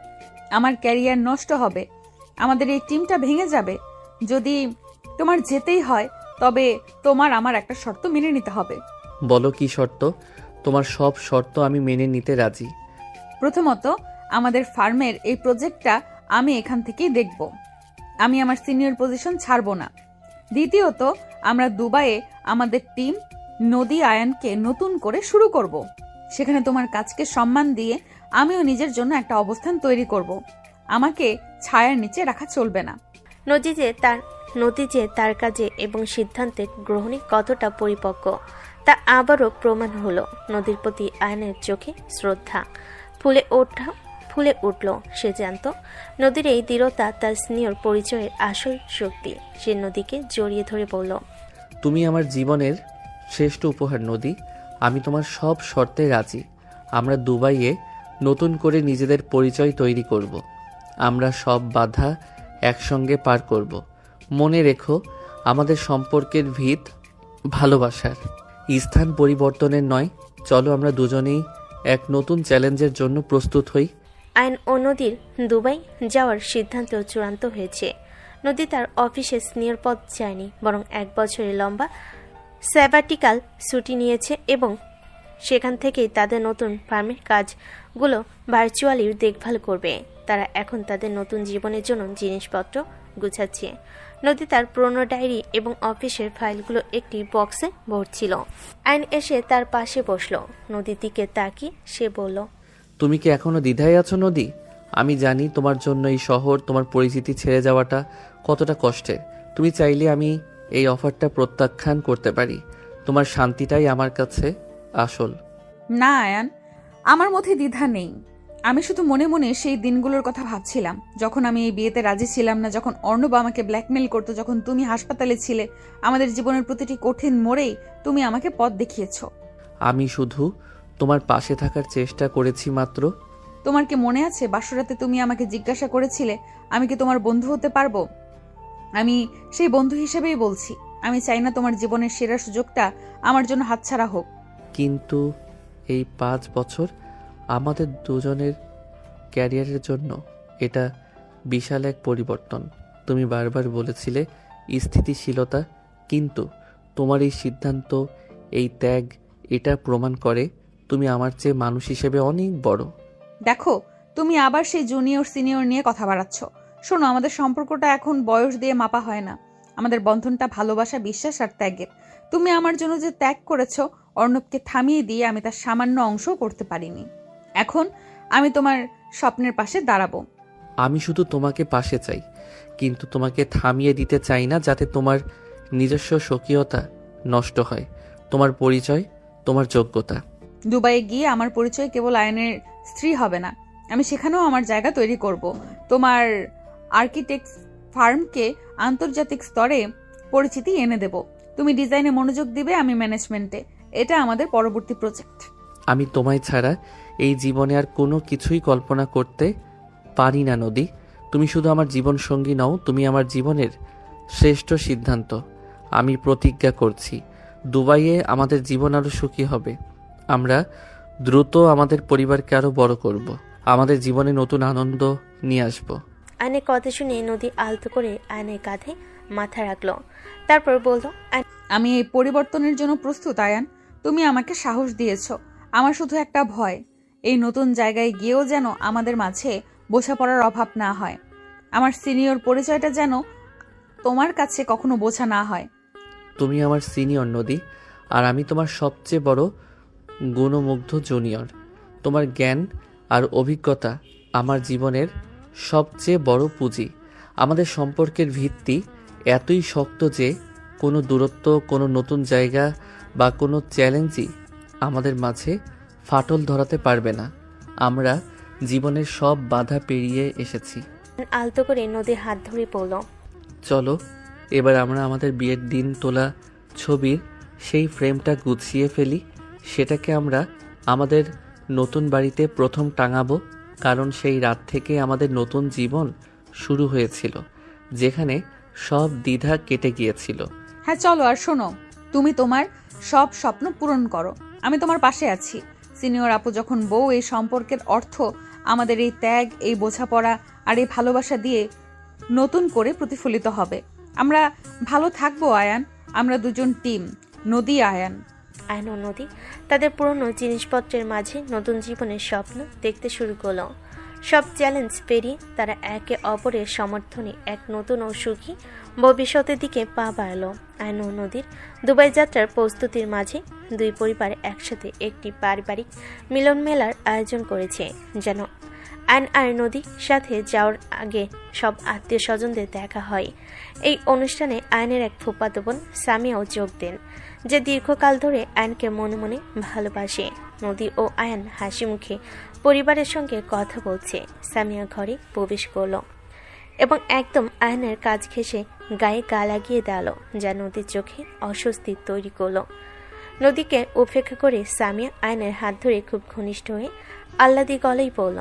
আমার ক্যারিয়ার নষ্ট হবে, আমাদের এই টিমটা ভেঙে যাবে। যদি তোমার যেতেই হয় তবে তোমার আমার একটা শর্ত মেনে নিতে হবে। বলো কি শর্ত? তোমার সব শর্ত আমি মেনে নিতে রাজি। প্রথমত, আমাদের ফার্মের এই প্রজেক্টটা আমি এখান থেকেই দেখব। আমি আমার সিনিয়র পজিশন ছাড়বো না। দ্বিতীয়ত, আমরা দুবাইয়ে আমাদের টিম নদী আয়ানকে নতুন করে শুরু করব। সেখানে তোমার কাজকে সম্মান দিয়ে আমিও নিজের জন্য একটা অবস্থান তৈরি করব। আমাকে ছায়ার নিচে রাখা চলবে না। নদী যে তার কাজে এবং সিদ্ধান্তে গ্রহণে কতটা পরিপক্ক তা আবারও প্রমাণ হলো। নদীর প্রতি আয়নের চোখে শ্রদ্ধা ফুলে উঠল। সে জানত নদীর এই দৃঢ়তা তার সিনিয়র পরিচয়ের আসল শক্তি। সে নদীকে জড়িয়ে ধরে বলল, তুমি আমার জীবনের শ্রেষ্ঠ উপহার নদী। আমি তোমার সব শর্তে রাজি। আমরা দুবাইয়ে নতুন করে নিজেদের পরিচয় তৈরি করব। আমরা সব বাধা একসঙ্গে পার করব। মনে রেখো, আমাদের সম্পর্কের ভিত ভালোবাসার, স্থান পরিবর্তনের নয়। চলো আমরা দুজনেই এক নতুন চ্যালেঞ্জের জন্য প্রস্তুত হই। আইন ও নদীর দুবাই যাওয়ার সিদ্ধান্ত চূড়ান্ত হয়েছে। নদী তার অফিসে সিনিয়র পদ চায়নি, বরং 1 বছরের লম্বা স্যাবাটিক্যাল ছুটি নিয়েছে এবং সেখান থেকেই তাদের নতুন ফার্মের কাজগুলো ভার্চুয়ালি দেখভাল করবে। তারা এখন তাদের নতুন জীবনের জন্য জিনিসপত্র গুছাচ্ছে। নদী তার পুরনো ডায়েরি এবং অফিসের ফাইলগুলো একটি বক্সে ভরছিল। আইন এসে তার পাশে বসলো। নদীর দিকে তাকিয়ে সে বলল, তুমি কি এখনো দ্বিধায় আছো নদী? আমি জানি তোমার জন্য এই শহর, তোমার পরিচিতি ছেড়ে যাওয়াটা কতটা কষ্টের। তুমি চাইলে আমি এই অফারটা প্রত্যাখ্যান করতে পারি। তোমার শান্তিটাই আমার কাছে আসল। না আয়ান, আমার মধ্যে দ্বিধা নেই। আমি শুধু মনে মনে সেই দিনগুলোর কথা ভাবছিলাম, যখন আমি এই বিয়েতে রাজি ছিলাম না, যখন অর্ণব আমাকে ব্ল্যাকমেল করতো, যখন তুমি হাসপাতালে ছিলে। আমাদের জীবনের প্রতিটি কঠিন মোড়েই তুমি আমাকে পথ দেখিয়েছো। আমি শুধু তোমার পাশে থাকার চেষ্টা করেছি মাত্র। তোমার কি মনে আছে বাসরাতে তুমি আমাকে জিজ্ঞাসা করেছিলে আমি কি তোমার বন্ধু হতে পারবো? আমি সেই বন্ধু হিসেবেই বলছি, আমি চাই না তোমার জীবনের সেরা সুযোগটা আমার জন্য হাতছাড়া হোক। কিন্তু এই 5 বছর আমাদের দুজনের ক্যারিয়ারের জন্য এটা বিশাল এক পরিবর্তন। তুমি বারবার বলেছিলে স্থিতিশীলতা, কিন্তু তোমার এই সিদ্ধান্ত, এই ত্যাগ, এটা প্রমাণ করে তুমি আমার চেয়ে মানুষ হিসেবে অনেক বড়। দেখো, তুমি আবার সেই জুনিয়র সিনিয়র নিয়ে কথা বাড়াচ্ছ। শোনো, আমাদের সম্পর্কটা এখন বয়স দিয়ে মাপা হয় না। আমাদের বন্ধনটা ভালোবাসা, বিশ্বাস আর ত্যাগের। তুমি আমার জন্য যে ত্যাগ করেছো, অর্ণবকে থামিয়ে দিয়ে আমি তার সামান্য অংশও করতে পারিনি। এখন আমি তোমার স্বপ্নের পাশে দাঁড়াবো। আমি শুধু তোমাকে পাশে চাই, কিন্তু তোমাকে থামিয়ে দিতে চাই না, যাতে তোমার নিজস্ব স্বকীয়তা নষ্ট হয়, তোমার পরিচয়, তোমার যোগ্যতা। দুবাইয়ে গিয়ে আমার পরিচয় কেবল আয়নের স্ত্রী হবে না, আমি সেখানেও আমার জায়গা তৈরি করব। তোমার আর্কিটেক্ট ফার্মকে আন্তর্জাতিক স্তরে পরিচিতি এনে দেব। তুমি ডিজাইনে মনোযোগ দিবে, আমি ম্যানেজমেন্টে। এটা আমাদের পরবর্তী প্রজেক্ট। আমি তোমায় ছাড়া এই জীবনে আর কোনো কিছুই কল্পনা করতে পারি না নদী। তুমি শুধু আমার জীবন সঙ্গী নও, তুমি আমার জীবনের শ্রেষ্ঠ সিদ্ধান্ত। আমি প্রতিজ্ঞা করছি দুবাইয়ে আমাদের জীবন আরও সুখী হবে। আমরা দ্রুত আমাদের পরিবারকে আরও বড় করব। আমাদের জীবনে নতুন আনন্দ নিয়ে আসব। আয়নের কথা শুনে নদী আলতো করে আয়নের কাঁধে মাথা রাখলো, তারপর বলল, আমি এই পরিবর্তনের জন্য প্রস্তুত আয়ান। তুমি আমাকে সাহস দিয়েছো। আমার শুধু একটা ভয়, এই নতুন জায়গায় গিয়েও যেন আমাদের মাঝে বোঝাপড়ার অভাব না হয়। আমার সিনিয়র পরিচয়টা যেন তোমার কাছে কখনো বোঝা না হয়। তুমি আমার সিনিয়র নদী, আর আমি তোমার সবচেয়ে বড় গুণমুগ্ধ জুনিয়র। তোমার জ্ঞান আর অভিজ্ঞতা আমার জীবনের সবচেয়ে বড় পুঁজি। আমাদের সম্পর্কের ভিত্তি এতই শক্ত যে কোনো দূরত্ব, কোনো নতুন জায়গা বা কোনো চ্যালেঞ্জই আমাদের মাঝে ফাটল ধরাতে পারবে না। আমরা জীবনের সব বাধা পেরিয়ে এসেছি। আলতো করে নদীর হাত ধরে বলল, চলো এবার আমরা আমাদের বিয়ের দিন তোলা ছবির সেই ফ্রেমটা গুছিয়ে ফেলি। সেটাকে আমরা আমাদের নতুন বাড়িতে প্রথম টাঙাবো, কারণ সেই রাত থেকে আমাদের নতুন জীবন শুরু হয়েছিল, যেখানে সব দ্বিধা কেটে গিয়েছিল। হ্যাঁ চলো, আর শোনো, তুমি তোমার সব স্বপ্ন পূরণ করো। আমি তোমার পাশে আছি। সিনিয়র আপু যখন বউ, এই সম্পর্কের অর্থ আমাদের এই ত্যাগ, এই বোঝাপড়া আর এই ভালোবাসা দিয়ে নতুন করে প্রতিফলিত হবে। আমরা ভালো থাকবো আয়ান। আমরা দুজন টিম, নদী আয়ান। আয়ন ও নদী তাদের পুরনো জিনিসপত্রের মাঝে নতুন জীবনের স্বপ্ন দেখতে শুরু করলো। সব চ্যালেঞ্জ পেরিয়ে তারা একে অপরের সমর্থনে এক নতুন ও সুখী ভবিষ্যতের দিকে পা বাড়ালো। আয়ন ও নদীর দুবাই যাত্রার প্রস্তুতির মাঝে দুই পরিবার একসাথে একটি পারিবারিক মিলন মেলার আয়োজন করেছে, যেন আয়ন আর নদীর সাথে যাওয়ার আগে সব আত্মীয় স্বজনদের দেখা হয়। এই অনুষ্ঠানে আয়নের এক ফুফাতো বোন সামিয়াও যোগ দেন, যে দীর্ঘকাল ধরে আয়নকে মনে মনে ভালোবাসে। নদী ও আয়ন হাসি মুখে পরিবারের সঙ্গে কথা বলছে। সামিয়া ঘরে প্রবেশ করল এবং একদম আয়নের কাজ ঘেঁষে গায়ে গা লাগিয়ে দিল, যা নদীর চোখে অস্বস্তি তৈরি করলো। নদীকে উপেক্ষা করে সামিয়া আয়নের হাত ধরে খুব ঘনিষ্ঠ হয়ে আহ্লাদি গলেই বলল,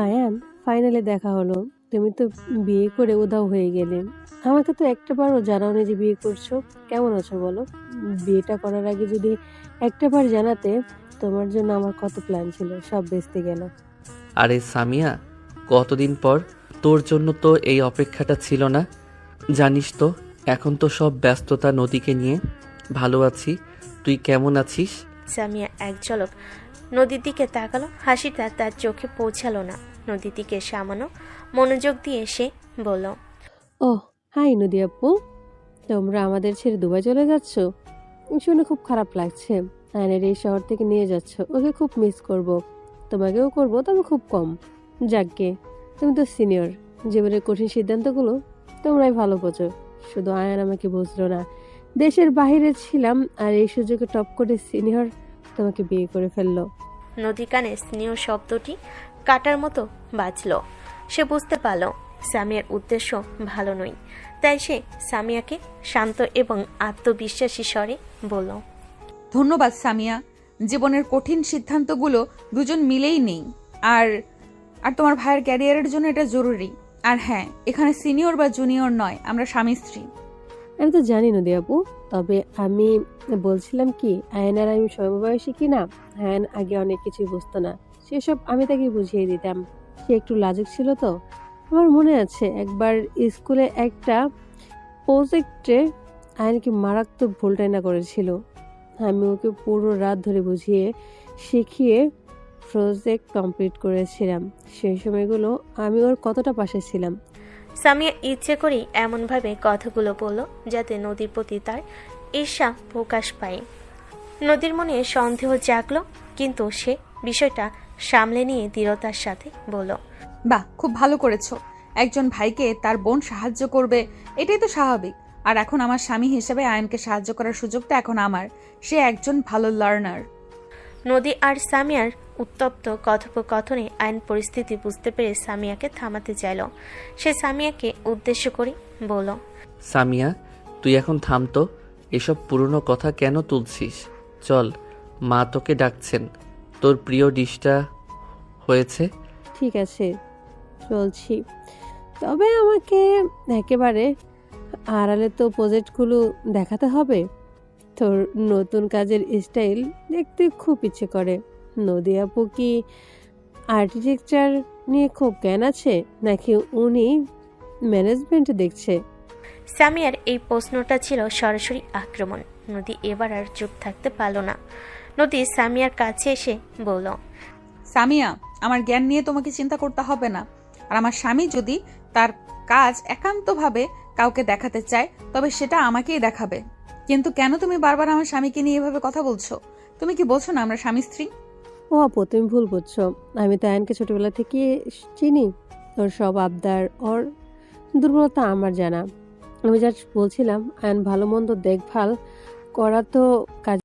আয়ান, ফাইনালে দেখা হলো। তুমি তো বিয়ে করে উধাও হয়ে গেলে। আমাকে তো একটাবারও জানাওনি যে বিয়ে করছো। কেমন আছো বলো? বিয়েটা করার আগে যদি একটাবার জানাতে, তোমার জন্য আমার কত প্ল্যান ছিল, সব বেচতে গেল। আরে সামিয়া, কতদিন পর, তোর জন্য তো এই অপেক্ষাটা ছিল না। জানিস তো এখন তো সব ব্যস্ততা নদীকে নিয়ে। ভালো আছি, তুই কেমন আছিস? সামিয়া এক ঝলক নদীর দিকে তাকালো, হাসিটা তার চোখে পৌঁছালো না। নদীর দিকে সামান্য মনোযোগ দিয়ে সে বলল, ওহ হাই নদী আপু, তোমরা আমাদের ছেড়ে দুবাই চলে যাচ্ছ? শুনে খুব খারাপ লাগছে। আয়নের এই শহর থেকে নিয়ে যাচ্ছ, ওকে খুব মিস করব। তোমাকেও করব, তবে খুব কম। যাকগে, তুমি তো সিনিয়র, জীবনের কঠিন সিদ্ধান্তগুলো তোমরাই ভালো বোঝো। শুধু আয়ন আমাকে বুঝলো না। দেশের বাইরে ছিলাম আর এই সুযোগে টপ করে সিনিয়র তোমাকে বিয়ে করে ফেললো। নদী কানে স্নেহ শব্দটি কাটার মতো বাজল। সে বুঝতে পারল সামিয়ার উদ্দেশ্য ভালো নয়, তাই সে সামিয়াকে শান্ত এবং আত্মবিশ্বাসী স্বরে বলল, ধন্যবাদ সামিয়া। জীবনের কঠিন সিদ্ধান্তগুলো দুজন মিলেই নেই। আর আর তোমার ভাইয়ের ক্যারিয়ারের জন্য এটা জরুরি। আর হ্যাঁ, এখানে সিনিয়র বা জুনিয়র নয়, আমরা স্বামী স্ত্রী। আমি তো জানি নদী আপু, তবে আমি বলছিলাম কি, আয়ন আর আমি সমবয়সী কিনা। আয়ন আগে অনেক কিছুই বুঝতো না, সেসব আমি তাকে বুঝিয়ে দিতাম। সে একটু লাজুক ছিল তো। আমার মনে আছে একবার স্কুলে একটা প্রজেক্টে আয়নকে মারাত্মক ভুলটাই না করেছিল। আমি ওকে পুরো রাত ধরে বুঝিয়ে শিখিয়ে প্রজেক্ট কমপ্লিট করেছিলাম। সেই সময়গুলো আমি ওর কতটা পাশে ছিলাম। সামিয়া ইচ্ছে করেই এমনভাবে কথাগুলো বলল যাতে নদীর প্রতি তার ঈর্ষা প্রকাশ পায়। নদীর মনে সন্দেহ জাগলো, কিন্তু সে বিষয়টা সামলে নিয়ে দৃঢ়তার সাথে বলল, বাহ, খুব ভালো করেছো। একজন ভাইকে তার বোন সাহায্য করবে, এটাই তো স্বাভাবিক। আর এখন আমার স্বামী হিসেবে আয়নকে সাহায্য করার সুযোগটা এখন আমার। সে একজন ভালো লার্নার। নদী আর সামিয়ার উত্তপ্ত কথোপকথনে আইন পরিস্থিতি বুঝতে পেরে সামিয়াকে থামাতে চাইল। সে সামিয়াকে উদ্দেশ্য করে বলল, সামিয়া, তুই এখন থাম তো। এসব পুরনো কথা কেন তুলছিস? চল, মা তোকে ডাকছেন। তোর প্রিয় ডিশটা হয়েছে। ঠিক আছে, চলছি। তবে আমাকে একেবারে আড়ালে তো প্রজেক্টগুলো দেখাতে হবে। তোর নতুন কাজের স্টাইল দেখতে খুব ইচ্ছে করে। নদী আপু কি আর্কিটেকচার নিয়ে খুব জ্ঞান আছে, নাকি উনি ম্যানেজমেন্ট দেখছে? সামিয়ার এই প্রশ্নটা ছিল সরাসরি আক্রমণ। নদী এবার আর চুপ থাকতে পারল না। নদী সামিয়ার কাছে এসে বলল, সামিয়া, আমার জ্ঞান নিয়ে তোমাকে চিন্তা করতে হবে না। আর আমার স্বামী যদি তার কাজ একান্তভাবে কাউকে দেখাতে চায় তবে সেটা আমাকেই দেখাবে। কিন্তু কেন তুমি বারবার আমার স্বামীকে নিয়ে এভাবে কথা বলছো? তুমি কি বলছো না আমরা স্বামী স্ত্রী? ও আপু, তুমি ভুল বুঝছো। আমি তো আয়নকে ছোটবেলা থেকে চিনি। ওর সব আবদার, ওর দুর্বলতা আমার জানা। আমি যা বলছিলাম, আয়ন ভালো মন্দ দেখভাল করা তো কাজে